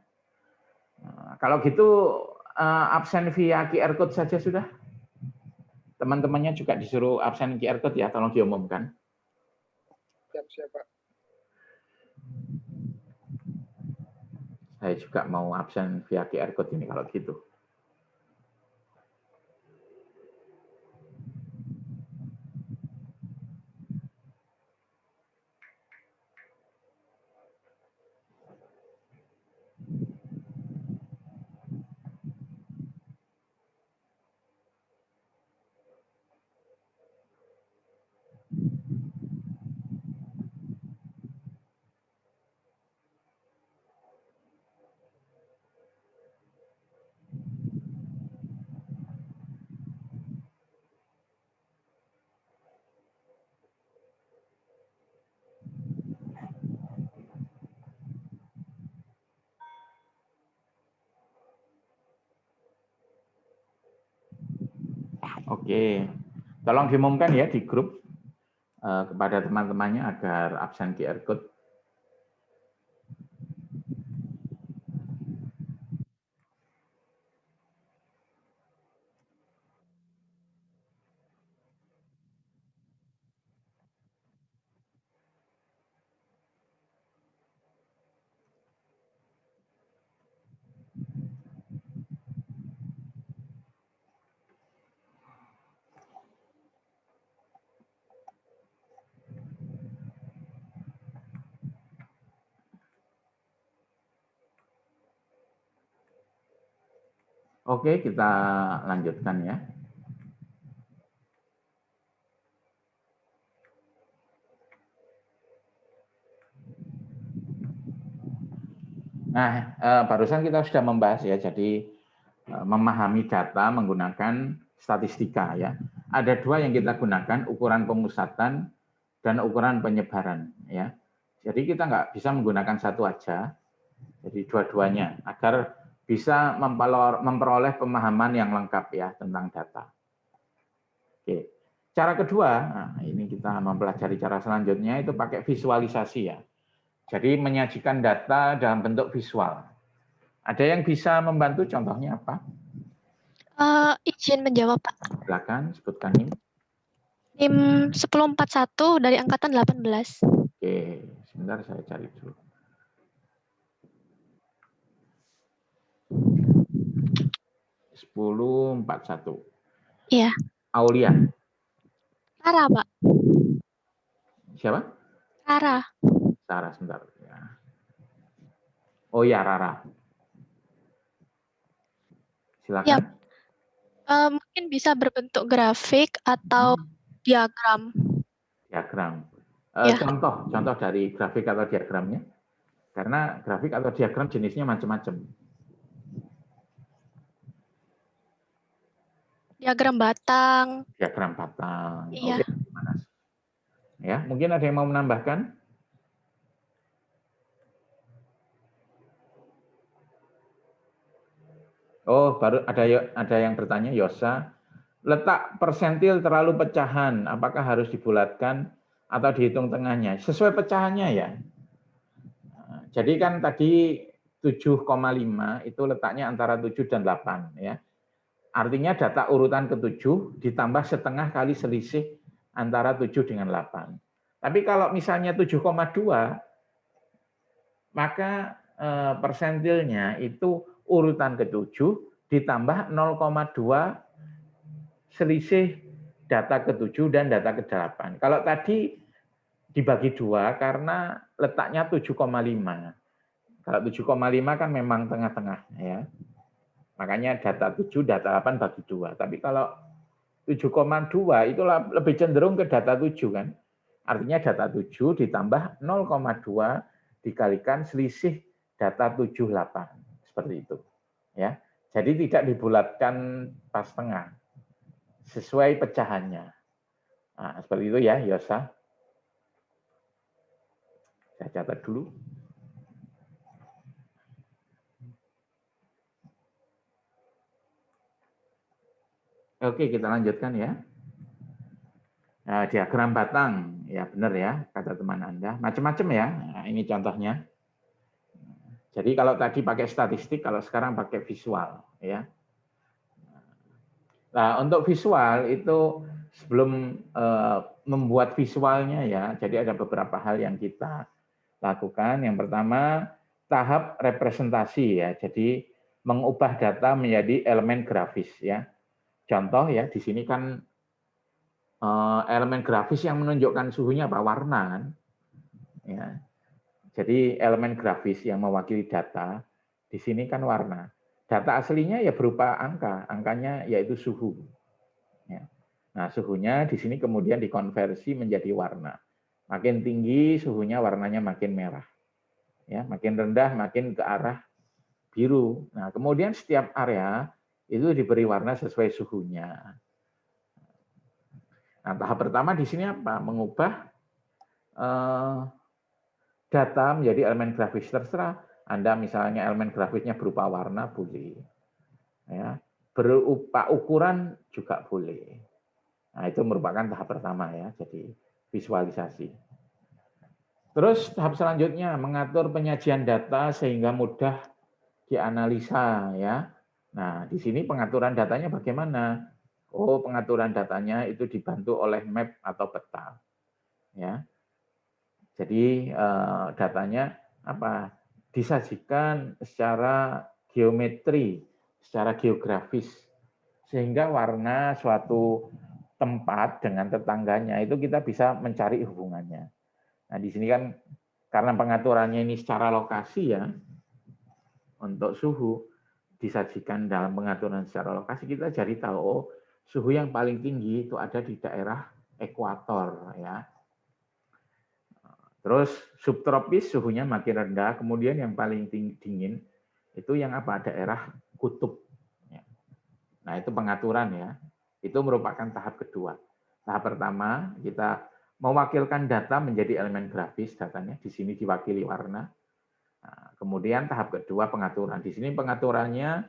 Speaker 2: Nah, kalau gitu absen via QR code saja sudah. Teman-temannya juga disuruh absen QR code ya, tolong diumumkan.
Speaker 12: Siap, Pak.
Speaker 2: Saya juga mau absen via QR code ini kalau gitu. Oke, tolong diumumkan ya di grup kepada teman-temannya agar absen QR code. Oke, kita lanjutkan ya. Nah, barusan kita sudah membahas ya, jadi memahami data menggunakan statistika ya. Ada dua yang kita gunakan, ukuran pemusatan dan ukuran penyebaran ya. Jadi kita nggak bisa menggunakan satu aja, jadi dua-duanya agar bisa memperoleh pemahaman yang lengkap ya tentang data. Oke. Cara kedua, nah ini kita mempelajari cara selanjutnya itu pakai visualisasi ya. Jadi menyajikan data dalam bentuk visual. Ada yang bisa membantu contohnya apa?
Speaker 13: Izin menjawab, Pak.
Speaker 2: Silakan sebutkan NIM.
Speaker 13: NIM 1041 dari angkatan 18.
Speaker 2: Oke, sebentar saya cari dulu. 10.41.
Speaker 13: Iya.
Speaker 2: Aulia.
Speaker 13: Sarah, Pak.
Speaker 2: Siapa?
Speaker 13: Sarah.
Speaker 2: Sarah, sebentar. Ya. Oh ya, Rara. Silakan.
Speaker 13: Ya, mungkin bisa berbentuk grafik atau diagram.
Speaker 2: Diagram.
Speaker 13: Ya.
Speaker 2: Contoh dari grafik atau diagramnya. Karena grafik atau diagram jenisnya macam-macam.
Speaker 13: Diagram batang.
Speaker 2: Diagram batang.
Speaker 13: Iya.
Speaker 2: Oke, gimana? Ya, mungkin ada yang mau menambahkan? Oh, baru ada yang bertanya, Yosa. Letak persentil terlalu pecahan, apakah harus dibulatkan atau dihitung tengahnya? Sesuai pecahannya ya. Jadi kan tadi 7,5 itu letaknya antara 7 dan 8 ya. Artinya data urutan ke-7 ditambah setengah kali selisih antara 7 dengan 8. Tapi kalau misalnya 7,2 maka persentilnya itu urutan ke-7 ditambah 0,2 selisih data ke-7 dan data ke-8. Kalau tadi dibagi 2 karena letaknya 7,5. Kalau 7,5 kan memang tengah-tengah ya. Makanya data 7, data 8 bagi 2. Tapi kalau 7,2 itu lebih cenderung ke data 7 kan. Artinya data 7 ditambah 0,2 dikalikan selisih data 78. Seperti itu. Ya. Jadi tidak dibulatkan pas tengah. Sesuai pecahannya. Nah, seperti itu ya, Yosa. Saya catat dulu. Oke, kita lanjutkan ya. Nah, diagram batang, ya benar ya, kata teman Anda. Macam-macam ya, nah, ini contohnya. Jadi kalau tadi pakai statistik, kalau sekarang pakai visual. Ya. Nah, untuk visual itu sebelum membuat visualnya ya, jadi ada beberapa hal yang kita lakukan. Yang pertama, tahap representasi ya. Jadi mengubah data menjadi elemen grafis ya. Contoh ya, di sini kan elemen grafis yang menunjukkan suhunya apa? Warna kan. Ya. Jadi elemen grafis yang mewakili data di sini kan warna. Data aslinya ya berupa angka, angkanya yaitu suhu. Ya. Nah, suhunya di sini kemudian dikonversi menjadi warna. Makin tinggi suhunya warnanya makin merah. Ya, makin rendah makin ke arah biru. Nah, kemudian setiap area itu diberi warna sesuai suhunya. Nah, tahap pertama di sini apa? Mengubah data menjadi elemen grafis. Terserah Anda misalnya elemen grafisnya berupa warna boleh. Ya, berupa ukuran juga boleh. Nah, itu merupakan tahap pertama ya, jadi visualisasi. Terus tahap selanjutnya mengatur penyajian data sehingga mudah dianalisa ya. Nah, di sini pengaturan datanya bagaimana? Oh, pengaturan datanya itu dibantu oleh map atau peta. Ya. Jadi datanya apa? Disajikan secara geometri, secara geografis sehingga warna suatu tempat dengan tetangganya itu kita bisa mencari hubungannya. Nah, di sini kan karena pengaturannya ini secara lokasi ya. Untuk suhu disajikan dalam pengaturan secara lokasi, kita jadi tahu oh, suhu yang paling tinggi itu ada di daerah ekuator ya. Terus subtropis suhunya makin rendah, kemudian yang paling dingin itu yang apa? Daerah kutub. Nah, itu pengaturan ya. Itu merupakan tahap kedua. Tahap pertama kita mewakilkan data menjadi elemen grafis, datanya di sini diwakili warna. Nah, kemudian tahap kedua pengaturan. Di sini pengaturannya,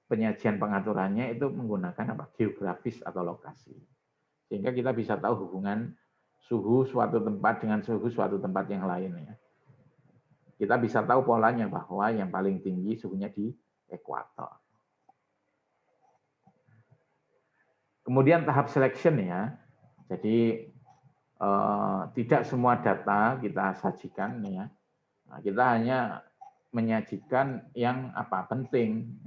Speaker 2: penyajian pengaturannya itu menggunakan apa? Geografis atau lokasi. Sehingga kita bisa tahu hubungan suhu suatu tempat dengan suhu suatu tempat yang lainnya. Kita bisa tahu polanya bahwa yang paling tinggi suhunya di ekuator. Kemudian tahap selection ya. Jadi tidak semua data kita sajikan ya. Nah, kita hanya menyajikan yang apa penting,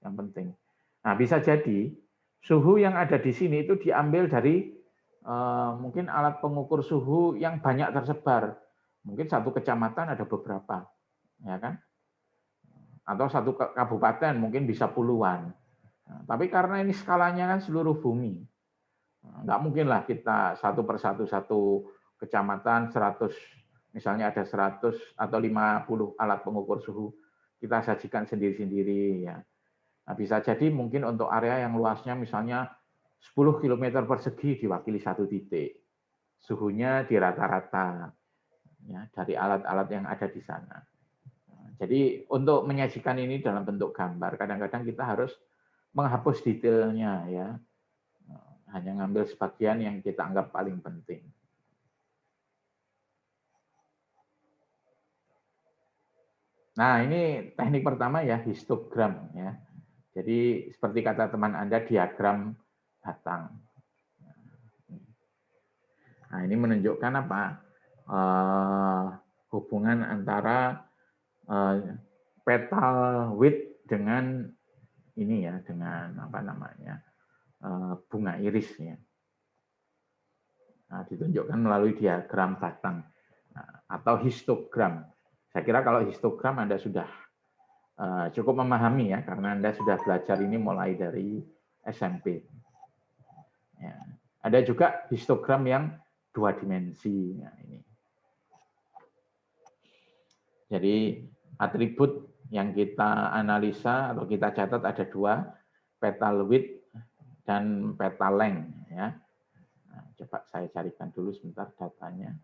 Speaker 2: yang penting. Nah, bisa jadi suhu yang ada di sini itu diambil dari mungkin alat pengukur suhu yang banyak tersebar. Mungkin satu kecamatan ada beberapa, ya kan? Atau satu kabupaten mungkin bisa puluhan. Nah, tapi karena ini skalanya kan seluruh bumi, nggak mungkin lah kita satu persatu satu kecamatan 100, misalnya ada 100 atau 50 alat pengukur suhu, kita sajikan sendiri-sendiri ya. Nah, bisa jadi mungkin untuk area yang luasnya misalnya 10 km persegi diwakili satu titik. Suhunya di rata-rata ya, dari alat-alat yang ada di sana. Jadi untuk menyajikan ini dalam bentuk gambar, kadang-kadang kita harus menghapus detailnya ya. Hanya ngambil sebagian yang kita anggap paling penting. Nah, ini teknik pertama ya, histogram ya. Jadi seperti kata teman Anda, diagram batang. Nah, ini menunjukkan apa? Hubungan antara petal width dengan ini ya, dengan apa namanya? Bunga iris ya. Nah, ditunjukkan melalui diagram batang atau histogram. Saya kira kalau histogram Anda sudah cukup memahami ya, karena Anda sudah belajar ini mulai dari SMP. Ya. Ada juga histogram yang 2 dimensi. Nah, ini. Jadi atribut yang kita analisa atau kita catat ada 2, petal width dan petal length. Ya. Nah, coba saya carikan dulu sebentar datanya.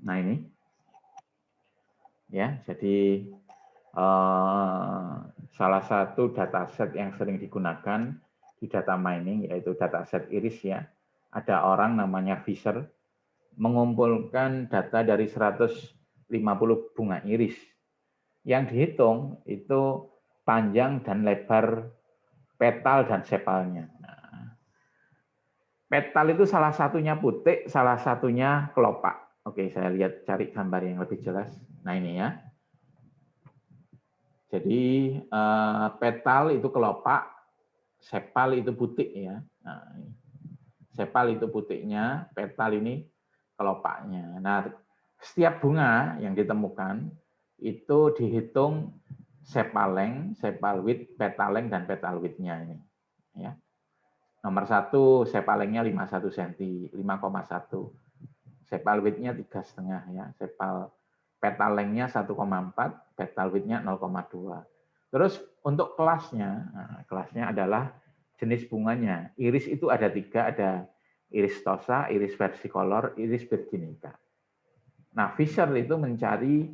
Speaker 2: Nah ini, ya jadi salah satu dataset yang sering digunakan di data mining yaitu dataset iris ya. Ada orang namanya Fisher mengumpulkan data dari 150 bunga iris. Yang dihitung itu panjang dan lebar petal dan sepalnya. Nah, petal itu salah satunya putik, salah satunya kelopak. Oke, saya lihat cari gambar yang lebih jelas. Nah ini ya. Jadi petal itu kelopak, sepal itu putik ya. Nah, sepal itu putiknya, petal ini kelopaknya. Nah, setiap bunga yang ditemukan itu dihitung sepal length, sepal width, petal length dan petal width-nya ini. Ya. Nomor 1 sepal length-nya 51 cm, 5,1. Sepal width-nya 3,5 ya. Sepal petal length-nya 1,4, petal width-nya 0,2. Terus untuk kelasnya, nah, kelasnya adalah jenis bunganya. Iris itu ada 3, ada iris tosa, iris versicolor, iris virginica. Nah, Fisher itu mencari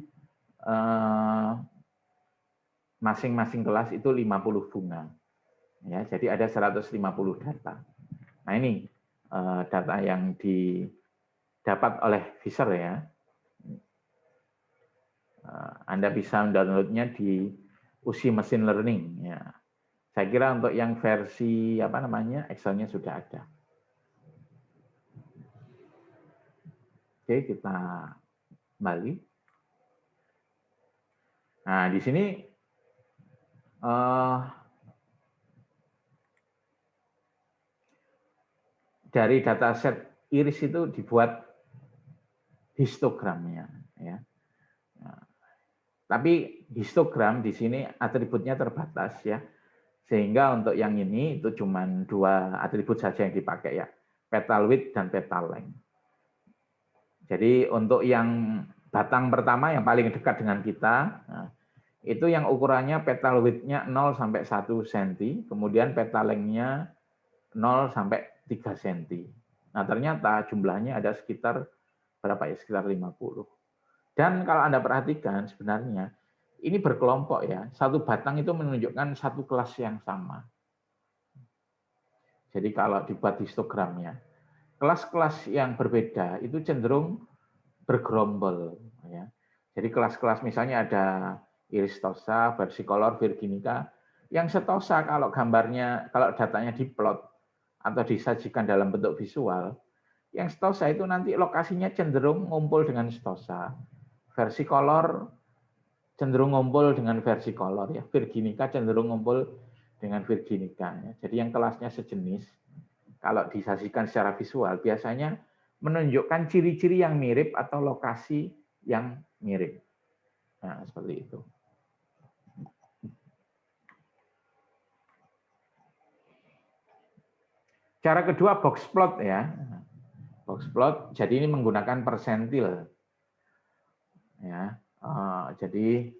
Speaker 2: masing-masing kelas itu 50 bunga. Ya, jadi ada 150 data. Nah, ini data yang didapat oleh Fisher ya. Anda bisa mendownloadnya di USI Machine Learning ya. Saya kira untuk yang versi apa namanya Excel-nya sudah ada. Oke, kita kembali. Nah, di sini dari dataset iris itu dibuat histogramnya ya. Nah, tapi histogram di sini atributnya terbatas ya. Sehingga untuk yang ini itu cuma 2 atribut saja yang dipakai ya. Petal width dan petal length. Jadi untuk yang batang pertama yang paling dekat dengan kita, nah, itu yang ukurannya petal width-nya 0 sampai 1 cm, kemudian petal length-nya 0 sampai 3 cm. Nah, ternyata jumlahnya ada sekitar berapa ya? Sekitar 50. Dan kalau Anda perhatikan sebenarnya ini berkelompok ya. Satu batang itu menunjukkan satu kelas yang sama. Jadi kalau dibuat histogramnya, kelas-kelas yang berbeda itu cenderung bergerombol. Ya. Jadi kelas-kelas misalnya ada Iristosa, versicolor, virginica, yang setosa kalau gambarnya, kalau datanya diplot atau disajikan dalam bentuk visual, yang setosa itu nanti lokasinya cenderung ngumpul dengan setosa. Versicolor cenderung ngumpul dengan versicolor, ya. Virginica cenderung ngumpul dengan virginica. Ya. Jadi yang kelasnya sejenis, kalau disajikan secara visual, biasanya menunjukkan ciri-ciri yang mirip atau lokasi yang mirip. Nah, seperti itu. Cara kedua box plot ya. Box plot, jadi ini menggunakan persentil. Ya, jadi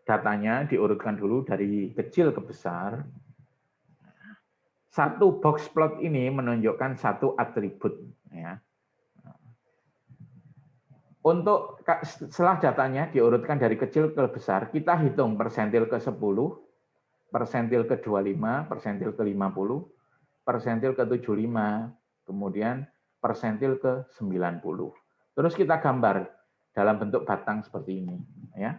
Speaker 2: datanya diurutkan dulu dari kecil ke besar. Satu box plot ini menunjukkan satu atribut. Ya. Untuk setelah datanya diurutkan dari kecil ke besar, kita hitung persentil ke 10, persentil ke 25, persentil ke 50, persentil ke 75, kemudian persentil ke 90. Terus kita gambar dalam bentuk batang seperti ini. Ya.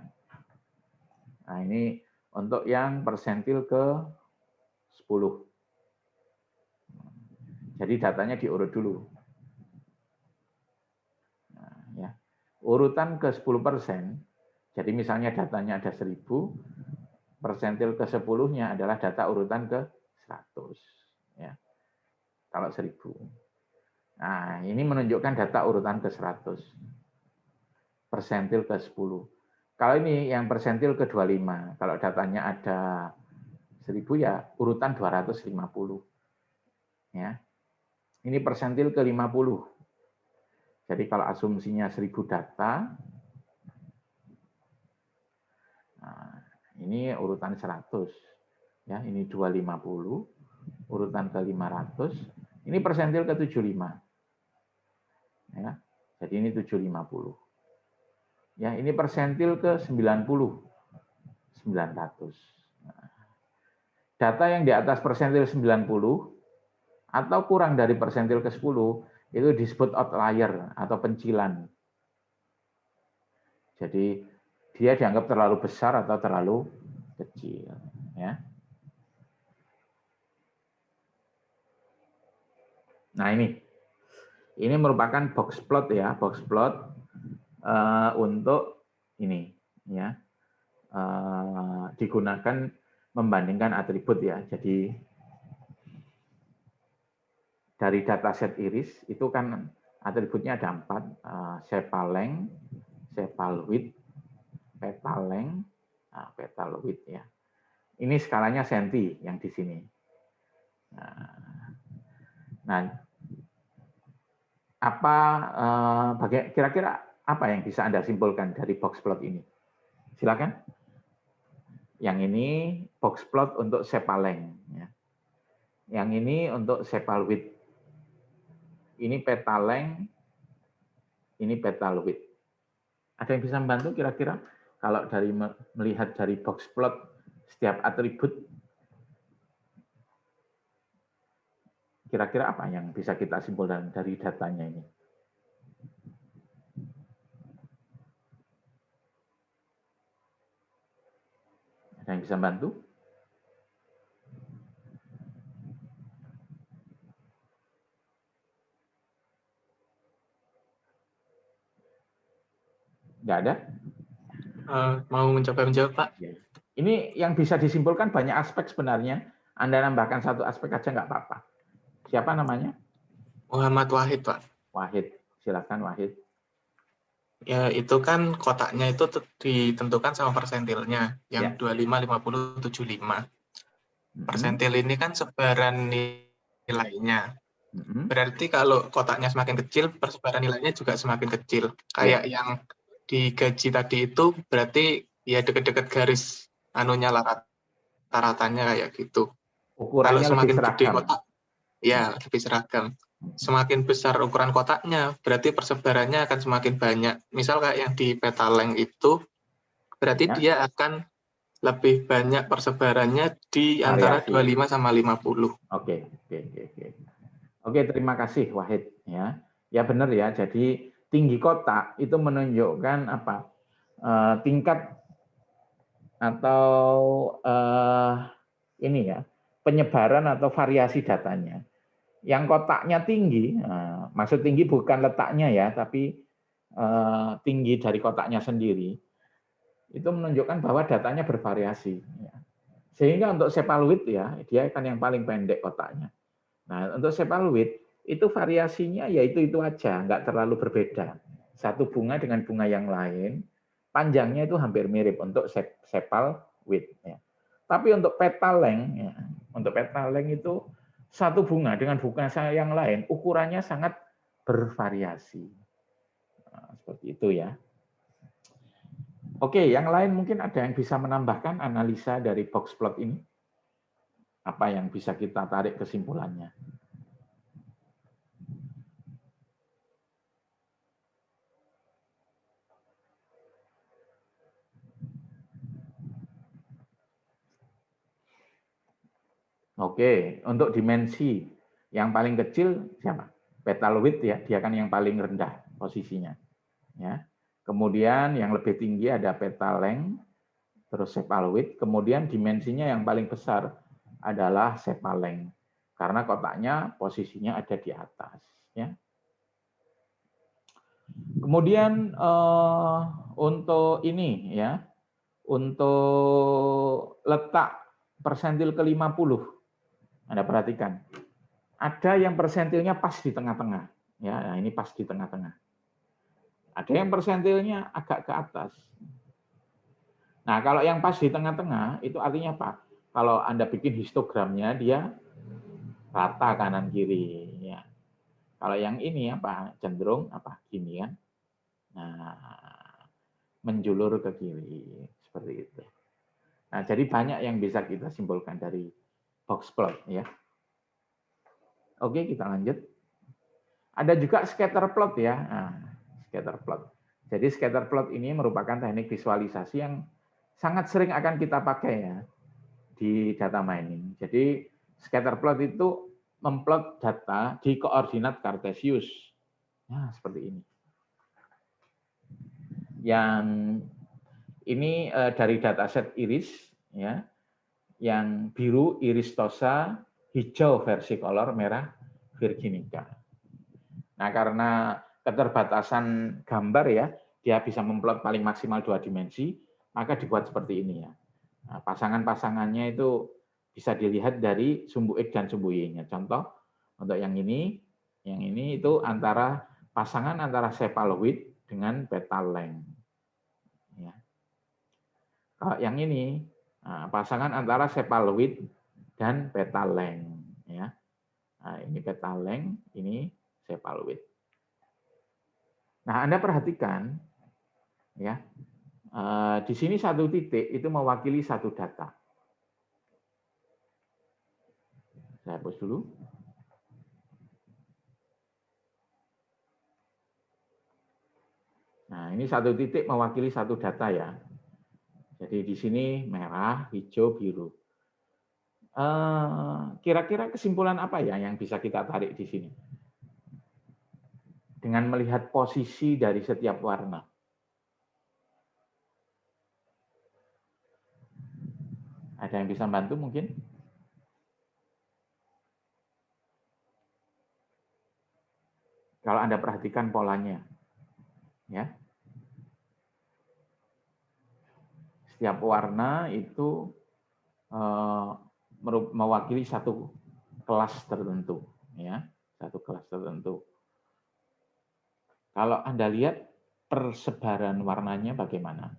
Speaker 2: Nah, ini untuk yang persentil ke 10. Jadi datanya diurut dulu. Nah, ya. Urutan ke 10%, jadi misalnya datanya ada 1000, persentil ke 10-nya adalah data urutan ke 100. Ya. Kalau 1000. Nah, ini menunjukkan data urutan ke 100. Persentil ke 10. Kalau ini yang persentil ke 25, kalau datanya ada 1000 ya urutan 250. Ya. Ini persentil ke 50. Jadi kalau asumsinya 1000 data, nah, ini urutan 100. Ya, ini 250, urutan ke 500, ini persentil ke 75. Ya, jadi ini 750. Ya, ini persentil ke 90, 900. Nah, data yang di atas persentil 90 atau kurang dari persentil ke 10 itu disebut outlier atau pencilan. Jadi dia dianggap terlalu besar atau terlalu kecil. Ya. Nah ini merupakan box plot ya, box plot untuk ini ya digunakan membandingkan atribut ya. Jadi dari dataset iris itu kan atributnya ada 4, sepal length, sepal width, petal length, petal width ya. Ini skalanya senti yang di sini. Nah, kira-kira apa yang bisa Anda simpulkan dari box plot ini? Silakan. Yang ini box plot untuk sepal length. Ya. Yang ini untuk sepal width. Ini petal length, ini petal width. Ada yang bisa membantu kira-kira kalau dari melihat dari box plot setiap atribut, kira-kira apa yang bisa kita simpulkan dari datanya ini? Ada yang bisa membantu? Nggak ada?
Speaker 4: Mau mencoba menjawab, Pak?
Speaker 2: Ini yang bisa disimpulkan banyak aspek sebenarnya. Anda nambahkan satu aspek aja nggak apa-apa. Siapa namanya?
Speaker 4: Muhammad Wahid, Pak.
Speaker 2: Wahid, silakan Wahid.
Speaker 4: Ya, itu kan kotaknya itu ditentukan sama persentilnya, yang 25, 50, 75. Persentil ini kan sebaran nilainya. Berarti kalau kotaknya semakin kecil, persebaran nilainya juga semakin kecil. Kayak yang di gaji tadi itu berarti ya deket-deket garis anunya lah, rata-ratanya kayak gitu.
Speaker 2: Ukurannya
Speaker 4: kalau semakin
Speaker 2: lebih
Speaker 4: gede
Speaker 2: seragam.
Speaker 4: kotak, ya lebih seragam. Semakin besar ukuran kotaknya, berarti persebarannya akan semakin banyak. Misal kayak yang di petal length itu, berarti dia akan lebih banyak persebarannya di antara 25 sama 50.
Speaker 2: Oke, terima kasih Wahid Ya benar ya. Jadi tinggi kotak itu menunjukkan apa? Tingkat atau ini ya, penyebaran atau variasi datanya. Yang kotaknya tinggi, maksud tinggi bukan letaknya ya, tapi tinggi dari kotaknya sendiri, itu menunjukkan bahwa datanya bervariasi. Sehingga untuk cephaloid ya, dia akan yang paling pendek kotaknya. Nah, untuk cephaloid itu variasinya ya itu aja, nggak terlalu berbeda. Satu bunga dengan bunga yang lain, panjangnya itu hampir mirip untuk cephaloid. Ya. Tapi untuk petal length itu satu bunga dengan bunga yang lain, ukurannya sangat bervariasi. Nah, seperti itu ya. Oke, yang lain mungkin ada yang bisa menambahkan analisa dari box plot ini? Apa yang bisa kita tarik kesimpulannya? Oke, untuk dimensi yang paling kecil siapa? Petaloid ya, dia kan yang paling rendah posisinya. Ya. Kemudian yang lebih tinggi ada petal length, terus cephaloid. Kemudian dimensinya yang paling besar adalah cephal length, karena kotaknya posisinya ada di atas. Ya. Kemudian untuk ini ya, untuk letak persentil ke-50, Anda perhatikan, ada yang persentilnya pas di tengah-tengah. Ya, nah ini pas di tengah-tengah. Ada yang persentilnya agak ke atas. Nah, kalau yang pas di tengah-tengah, itu artinya apa? Kalau Anda bikin histogramnya, dia rata kanan kiri. Ya. Kalau yang ini apa? Cenderung apa? Gini kan? Nah, menjulur ke kiri. Seperti itu. Nah, jadi banyak yang bisa kita simpulkan dari box plot. Ya. Oke, kita lanjut. Ada juga scatter plot ya. Nah, scatter plot. Jadi scatter plot ini merupakan teknik visualisasi yang sangat sering akan kita pakai ya di data mining. Jadi scatter plot itu memplot data di koordinat Cartesius. Nah, seperti ini. Yang ini dari dataset iris ya. Yang biru iris tosa, hijau versicolor, merah virginica. Nah, karena keterbatasan gambar ya, dia bisa memplot paling maksimal 2 dimensi, maka dibuat seperti ini ya. Nah, pasangan-pasangannya itu bisa dilihat dari sumbu X dan sumbu Y-nya. Contoh, untuk yang ini itu pasangan antara cephaloid dengan petal length. Ya. Kalau yang ini, pasangan antara cephaloid dan petal length. Ya. Nah, ini petal length, ini cephaloid. Nah, Anda perhatikan, ya, di sini satu titik itu mewakili satu data. Saya hapus dulu. Nah, ini satu titik mewakili satu data ya. Jadi di sini merah, hijau, biru. Kira-kira kesimpulan apa ya yang bisa kita tarik di sini? Dengan melihat posisi dari setiap warna. Ada yang bisa bantu mungkin? Kalau Anda perhatikan polanya. Ya. Setiap warna itu mewakili satu kelas tertentu, ya, satu kelas tertentu. Kalau Anda lihat persebaran warnanya bagaimana?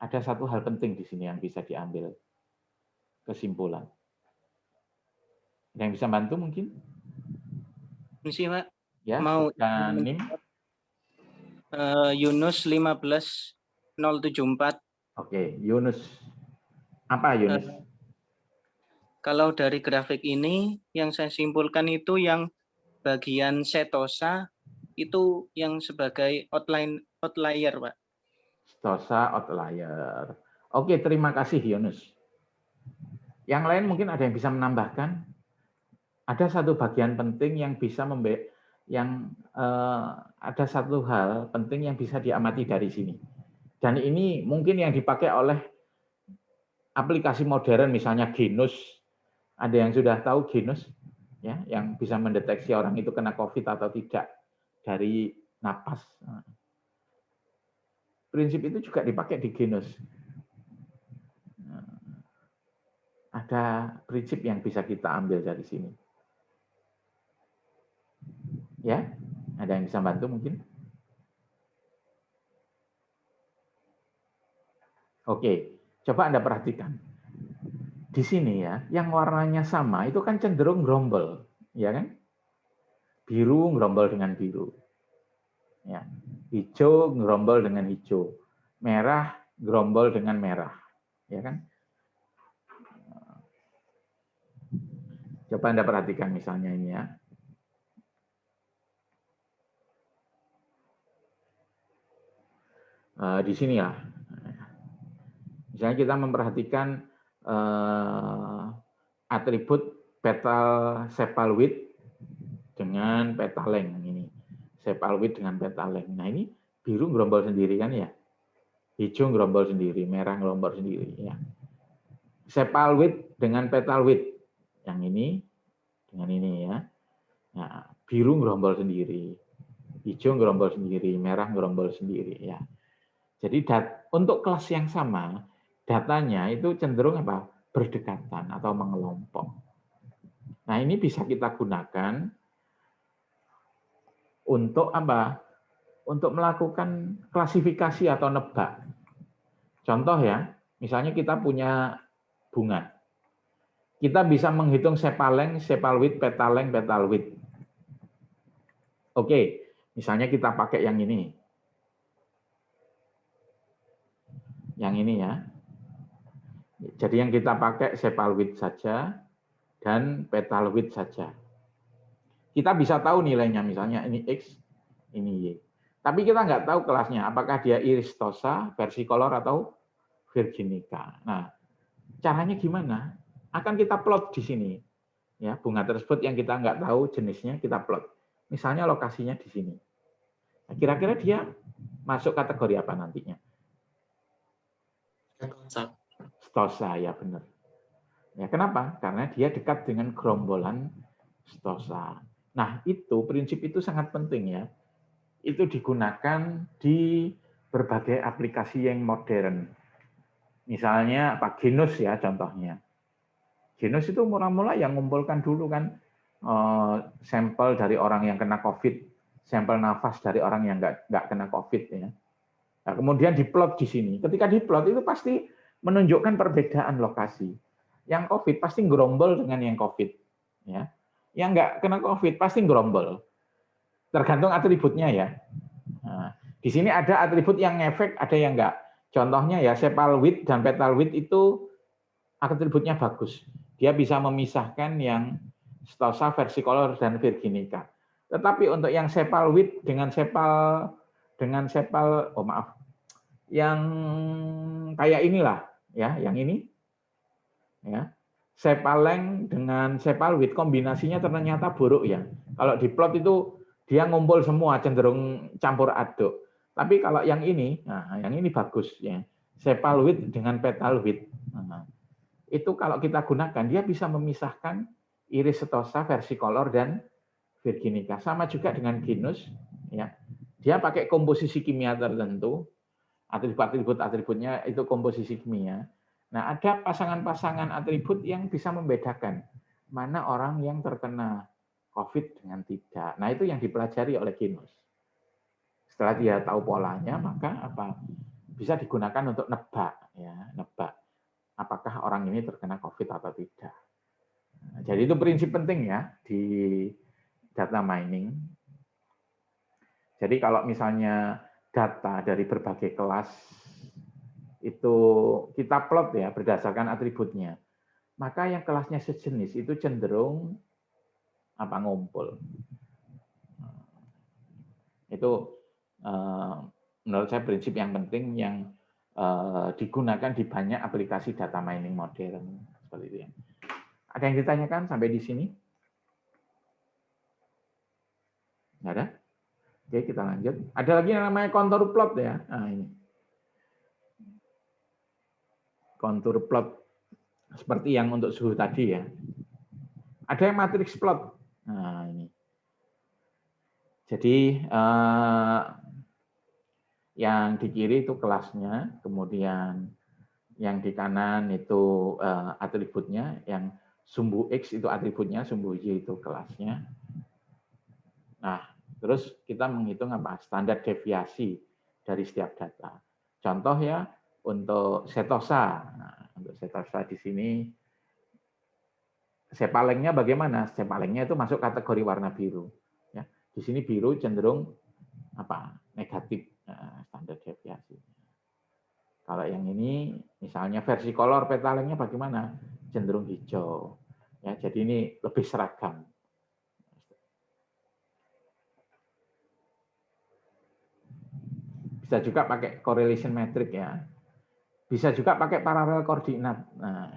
Speaker 2: Ada satu hal penting di sini yang bisa diambil kesimpulan. Ada yang bisa bantu mungkin?
Speaker 9: Misi, Pak.
Speaker 2: Ya,
Speaker 9: Mau
Speaker 2: dan NIM?
Speaker 9: Yunus 15074.
Speaker 2: Oke, Yunus. Apa Yunus?
Speaker 9: Kalau dari grafik ini, yang saya simpulkan itu yang bagian setosa itu yang sebagai outlier, Pak.
Speaker 2: Setosa outlier. Oke, terima kasih Yunus. Yang lain mungkin ada yang bisa menambahkan? Ada satu bagian penting yang bisa ada satu hal penting yang bisa diamati dari sini. Dan ini mungkin yang dipakai oleh aplikasi modern, misalnya Genus. Ada yang sudah tahu Genus, ya, yang bisa mendeteksi orang itu kena COVID atau tidak dari napas. Prinsip itu juga dipakai di Genus. Ada prinsip yang bisa kita ambil dari sini. Ya, ada yang bisa bantu mungkin? Oke, coba Anda perhatikan. Di sini ya, yang warnanya sama itu kan cenderung gerombol, ya kan? Biru gerombol dengan biru. Ya. Hijau gerombol dengan hijau. Merah gerombol dengan merah, ya kan? Coba Anda perhatikan misalnya ini ya. Di sini ya. Misalnya kita memperhatikan atribut petal sepal width dengan petal length ini. Sepal width dengan petal length. Nah, ini biru gerombol sendiri kan ya. Hijau gerombol sendiri, merah gerombol sendiri ya. Sepal width dengan petal width. Yang ini dengan ini ya. Nah, biru gerombol sendiri. Hijau gerombol sendiri, merah gerombol sendiri ya. Jadi untuk kelas yang sama, datanya itu cenderung apa? Berdekatan atau mengelompok. Nah, ini bisa kita gunakan untuk apa? Untuk melakukan klasifikasi atau nebak. Contoh ya, misalnya kita punya bunga. Kita bisa menghitung sepal length, sepal width, petal length, petal width. Oke, misalnya kita pakai yang ini. Yang ini ya. Jadi yang kita pakai sepal width saja dan petal width saja. Kita bisa tahu nilainya, misalnya ini X, ini Y. Tapi kita nggak tahu kelasnya, apakah dia iristosa, versicolor, atau virginica. Nah, caranya gimana? Akan kita plot di sini. Ya, bunga tersebut yang kita nggak tahu jenisnya, kita plot. Misalnya lokasinya di sini. Nah, kira-kira dia masuk kategori apa nantinya? Stosa, ya benar. Ya, kenapa? Karena dia dekat dengan gerombolan stosa. Nah, itu prinsip itu sangat penting ya. Itu digunakan di berbagai aplikasi yang modern. Misalnya apa? Genus ya contohnya. Genus itu mula-mula yang mengumpulkan dulu kan sampel dari orang yang kena COVID, sampel nafas dari orang yang nggak kena COVID ya. Nah, kemudian diplot di sini. Ketika diplot itu pasti menunjukkan perbedaan lokasi. Yang COVID pasti gerombol dengan yang COVID. Ya. Yang nggak kena COVID pasti gerombol. Tergantung atributnya ya. Nah, di sini ada atribut yang ngefek, ada yang nggak. Contohnya ya sepal width dan petal width itu atributnya bagus. Dia bisa memisahkan yang stosa, versicolor, dan virginica. Tetapi untuk yang sepal width dengan sepal, oh maaf, yang kayak inilah, ya, yang ini, ya, sepal length dengan sepal width kombinasinya ternyata buruk ya. Kalau diplot itu dia ngumpul semua, cenderung campur aduk. Tapi kalau yang ini, nah, yang ini bagus ya, sepal width dengan petal width. Nah, itu kalau kita gunakan dia bisa memisahkan iris stosa, versicolor, dan virginica. Sama juga dengan genus, ya. Dia pakai komposisi kimia tertentu, atribut-atributnya itu komposisi kimia. Nah, ada pasangan-pasangan atribut yang bisa membedakan mana orang yang terkena COVID dengan tidak. Nah, itu yang dipelajari oleh genus. Setelah dia tahu polanya, maka apa? Bisa digunakan untuk nebak, ya, nebak apakah orang ini terkena COVID atau tidak. Nah, jadi itu prinsip penting ya di data mining. Jadi kalau misalnya data dari berbagai kelas itu kita plot ya berdasarkan atributnya, maka yang kelasnya sejenis itu cenderung apa ngumpul. Itu menurut saya prinsip yang penting yang digunakan di banyak aplikasi data mining modern seperti itu ya. Ada yang ditanyakan sampai di sini? Nggak ada? Oke, kita lanjut. Ada lagi yang namanya kontur plot ya. Nah, ini. Kontur plot seperti yang untuk suhu tadi ya. Ada yang matrix plot. Nah, ini. Jadi yang di kiri itu kelasnya, kemudian yang di kanan itu atributnya, yang sumbu X itu atributnya, sumbu Y itu kelasnya. Nah, terus kita menghitung apa? Standar deviasi dari setiap data. Contoh ya, untuk setosa. Nah, untuk setosa di sini, sepalengnya bagaimana? Sepalengnya itu masuk kategori warna biru. Ya, di sini biru cenderung apa? Negatif standar deviasi. Kalau yang ini, misalnya versi color petalengnya bagaimana? Cenderung hijau. Ya, jadi ini lebih seragam. Bisa juga pakai correlation metric ya. Bisa juga pakai paralel koordinat. Nah,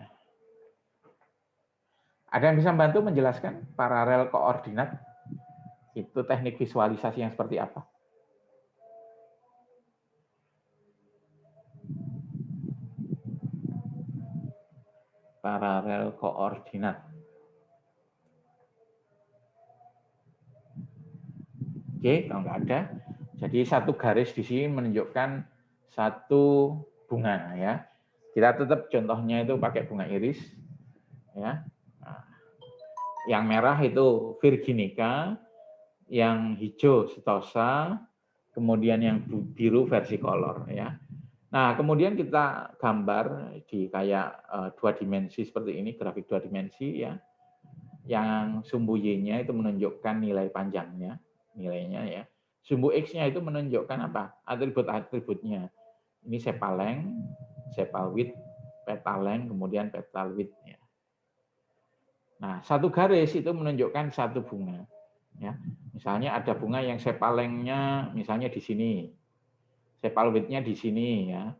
Speaker 2: ada yang bisa membantu menjelaskan paralel koordinat? Itu teknik visualisasi yang seperti apa? Paralel koordinat. Oke, kalau nggak ada, jadi satu garis di sini menunjukkan satu bunga ya. Kita tetap contohnya itu pakai bunga iris ya. Nah, yang merah itu virginica, yang hijau setosa, kemudian yang biru versicolor ya. Nah, kemudian kita gambar di kayak dua dimensi seperti ini, grafik dua dimensi ya. Yang sumbu Y-nya itu menunjukkan nilai panjangnya, nilainya ya. Sumbu X-nya itu menunjukkan apa? Atribut-atributnya. Ini sepal length, sepal width, petal length, kemudian petal width ya. Nah, satu garis itu menunjukkan satu bunga ya. Misalnya ada bunga yang sepal length-nya misalnya di sini. Sepal width-nya di sini ya.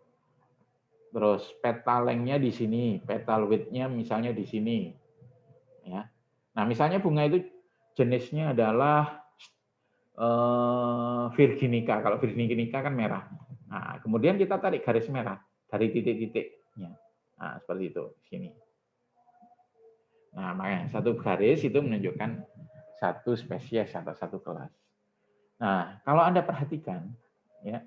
Speaker 2: Terus petal length-nya di sini, petal width-nya misalnya di sini. Ya. Nah, misalnya bunga itu jenisnya adalah virginica. Kalau virginica kan merah. Nah, kemudian kita tarik garis merah dari titik-titiknya. Nah, seperti itu di sini. Nah, makanya satu garis itu menunjukkan satu spesies atau satu kelas. Nah, kalau Anda perhatikan ya,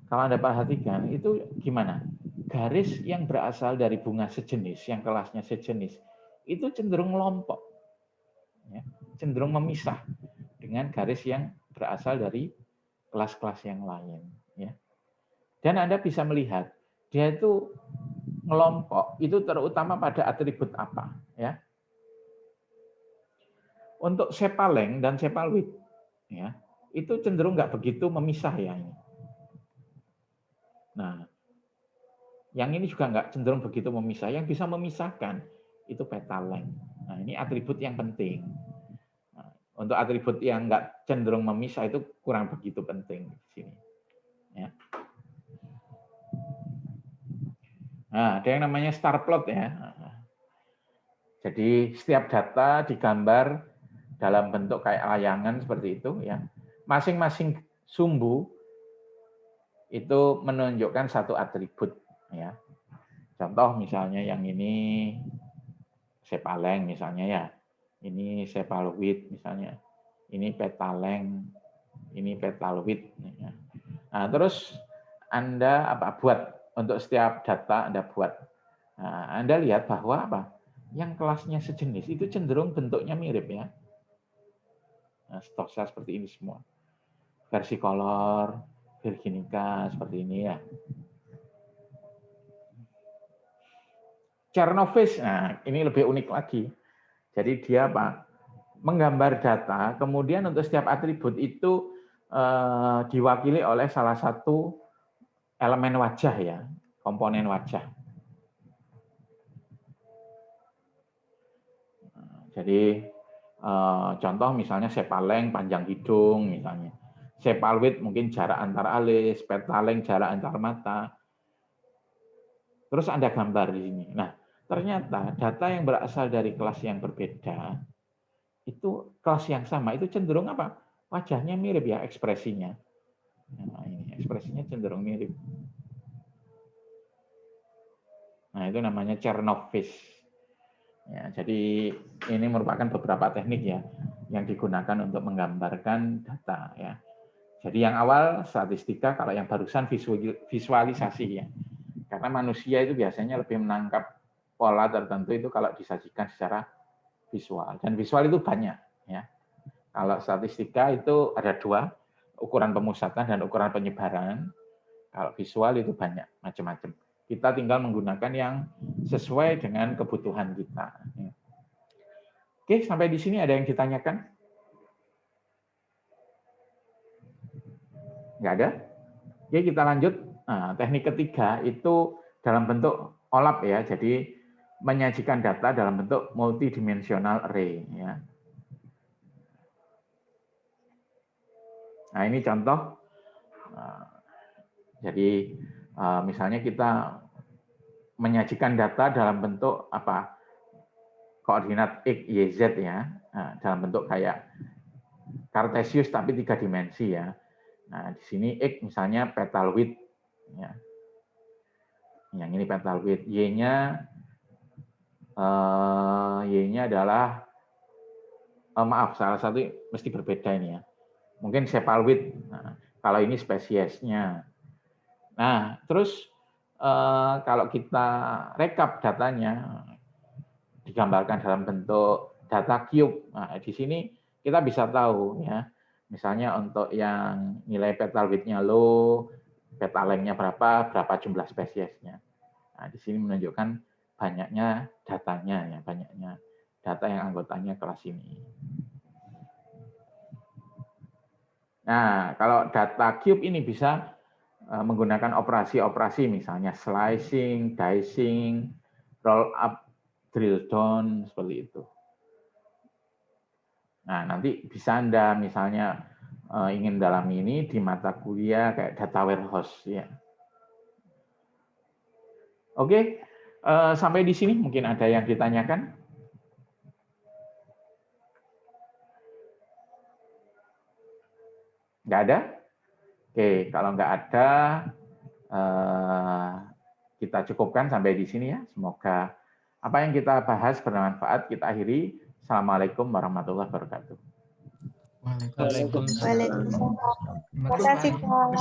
Speaker 2: kalau Anda perhatikan itu gimana? Garis yang berasal dari bunga sejenis, yang kelasnya sejenis, itu cenderung melompok, ya, cenderung memisah dengan garis yang berasal dari kelas-kelas yang lain. Ya. Dan Anda bisa melihat, dia itu melompok, itu terutama pada atribut apa. Ya. Untuk sepal length dan sepal width, ya, itu cenderung nggak begitu memisah ya ini. Nah, yang ini juga nggak cenderung begitu memisah. Yang bisa memisahkan itu petal length. Nah, ini atribut yang penting. Nah, untuk atribut yang nggak cenderung memisah itu kurang begitu penting di sini. Ya. Nah, ada yang namanya star plot ya. Jadi setiap data digambar dalam bentuk kayak layangan seperti itu ya. Masing-masing sumbu itu menunjukkan satu atribut ya. Contoh misalnya yang ini sepal length misalnya ya. Ini sepal width misalnya. Ini petal length, ini petal width ya. Nah, terus Anda buat untuk setiap data Anda buat. Nah, Anda lihat bahwa apa? Yang kelasnya sejenis itu cenderung bentuknya mirip ya. Nah, stosa seperti ini semua. Versicolor, virginica seperti ini ya. Chernovic, nah ini lebih unik lagi. Jadi dia apa? Menggambar data, kemudian untuk setiap atribut itu diwakili oleh salah satu elemen wajah ya, komponen wajah. Jadi contoh misalnya sepal length panjang hidung misalnya. Sepal width mungkin jarak antar alis, petal length jarak antar mata. Terus Anda gambar di sini. Nah, ternyata data yang berasal dari kelas yang berbeda itu kelas yang sama, itu cenderung apa? Wajahnya mirip ya, ekspresinya. Nah, ini ekspresinya cenderung mirip. Nah, itu namanya Chernoff fish. Ya, jadi ini merupakan beberapa teknik ya yang digunakan untuk menggambarkan data ya. Jadi yang awal statistika, kalau yang barusan visualisasi ya. Karena manusia itu biasanya lebih menangkap pola tertentu itu kalau disajikan secara visual. Dan visual itu banyak ya. Kalau statistika itu ada dua, ukuran pemusatan dan ukuran penyebaran. Kalau visual itu banyak macam-macam. Kita tinggal menggunakan yang sesuai dengan kebutuhan kita. Oke, sampai di sini ada yang ditanyakan? Nggak ada? Oke, kita lanjut. Nah, teknik ketiga itu dalam bentuk OLAP ya, jadi menyajikan data dalam bentuk multidimensional array. Ya. Nah, ini contoh. Jadi misalnya kita menyajikan data dalam bentuk apa? Koordinat X, Y, Z ya. Nah, dalam bentuk kayak Cartesius tapi 3 dimensi ya. Nah, di sini X misalnya petal width ya. Yang ini petal width, Y-nya adalah maaf, salah satu mesti berbeda ini ya. Mungkin sepal width. Nah, kalau ini spesiesnya. Nah, terus kalau kita rekap datanya digambarkan dalam bentuk data cube. Nah, di sini kita bisa tahu ya. Misalnya untuk yang nilai petal width-nya low, petal length-nya berapa jumlah spesiesnya. Nah, di sini menunjukkan banyaknya datanya ya, banyaknya data yang anggotanya kelas ini. Nah, kalau data cube ini bisa menggunakan operasi-operasi misalnya slicing, dicing, roll up, drill down seperti itu. Nah, nanti bisa Anda misalnya ingin dalam ini di mata kuliah kayak data warehouse ya. Oke, sampai di sini mungkin ada yang ditanyakan? Nggak ada? Oke, kalau nggak ada, kita cukupkan sampai di sini ya. Semoga apa yang kita bahas bermanfaat. Kita akhiri. Assalamualaikum warahmatullahi wabarakatuh.
Speaker 5: Waalaikumsalam.
Speaker 13: Terima kasih, Pak.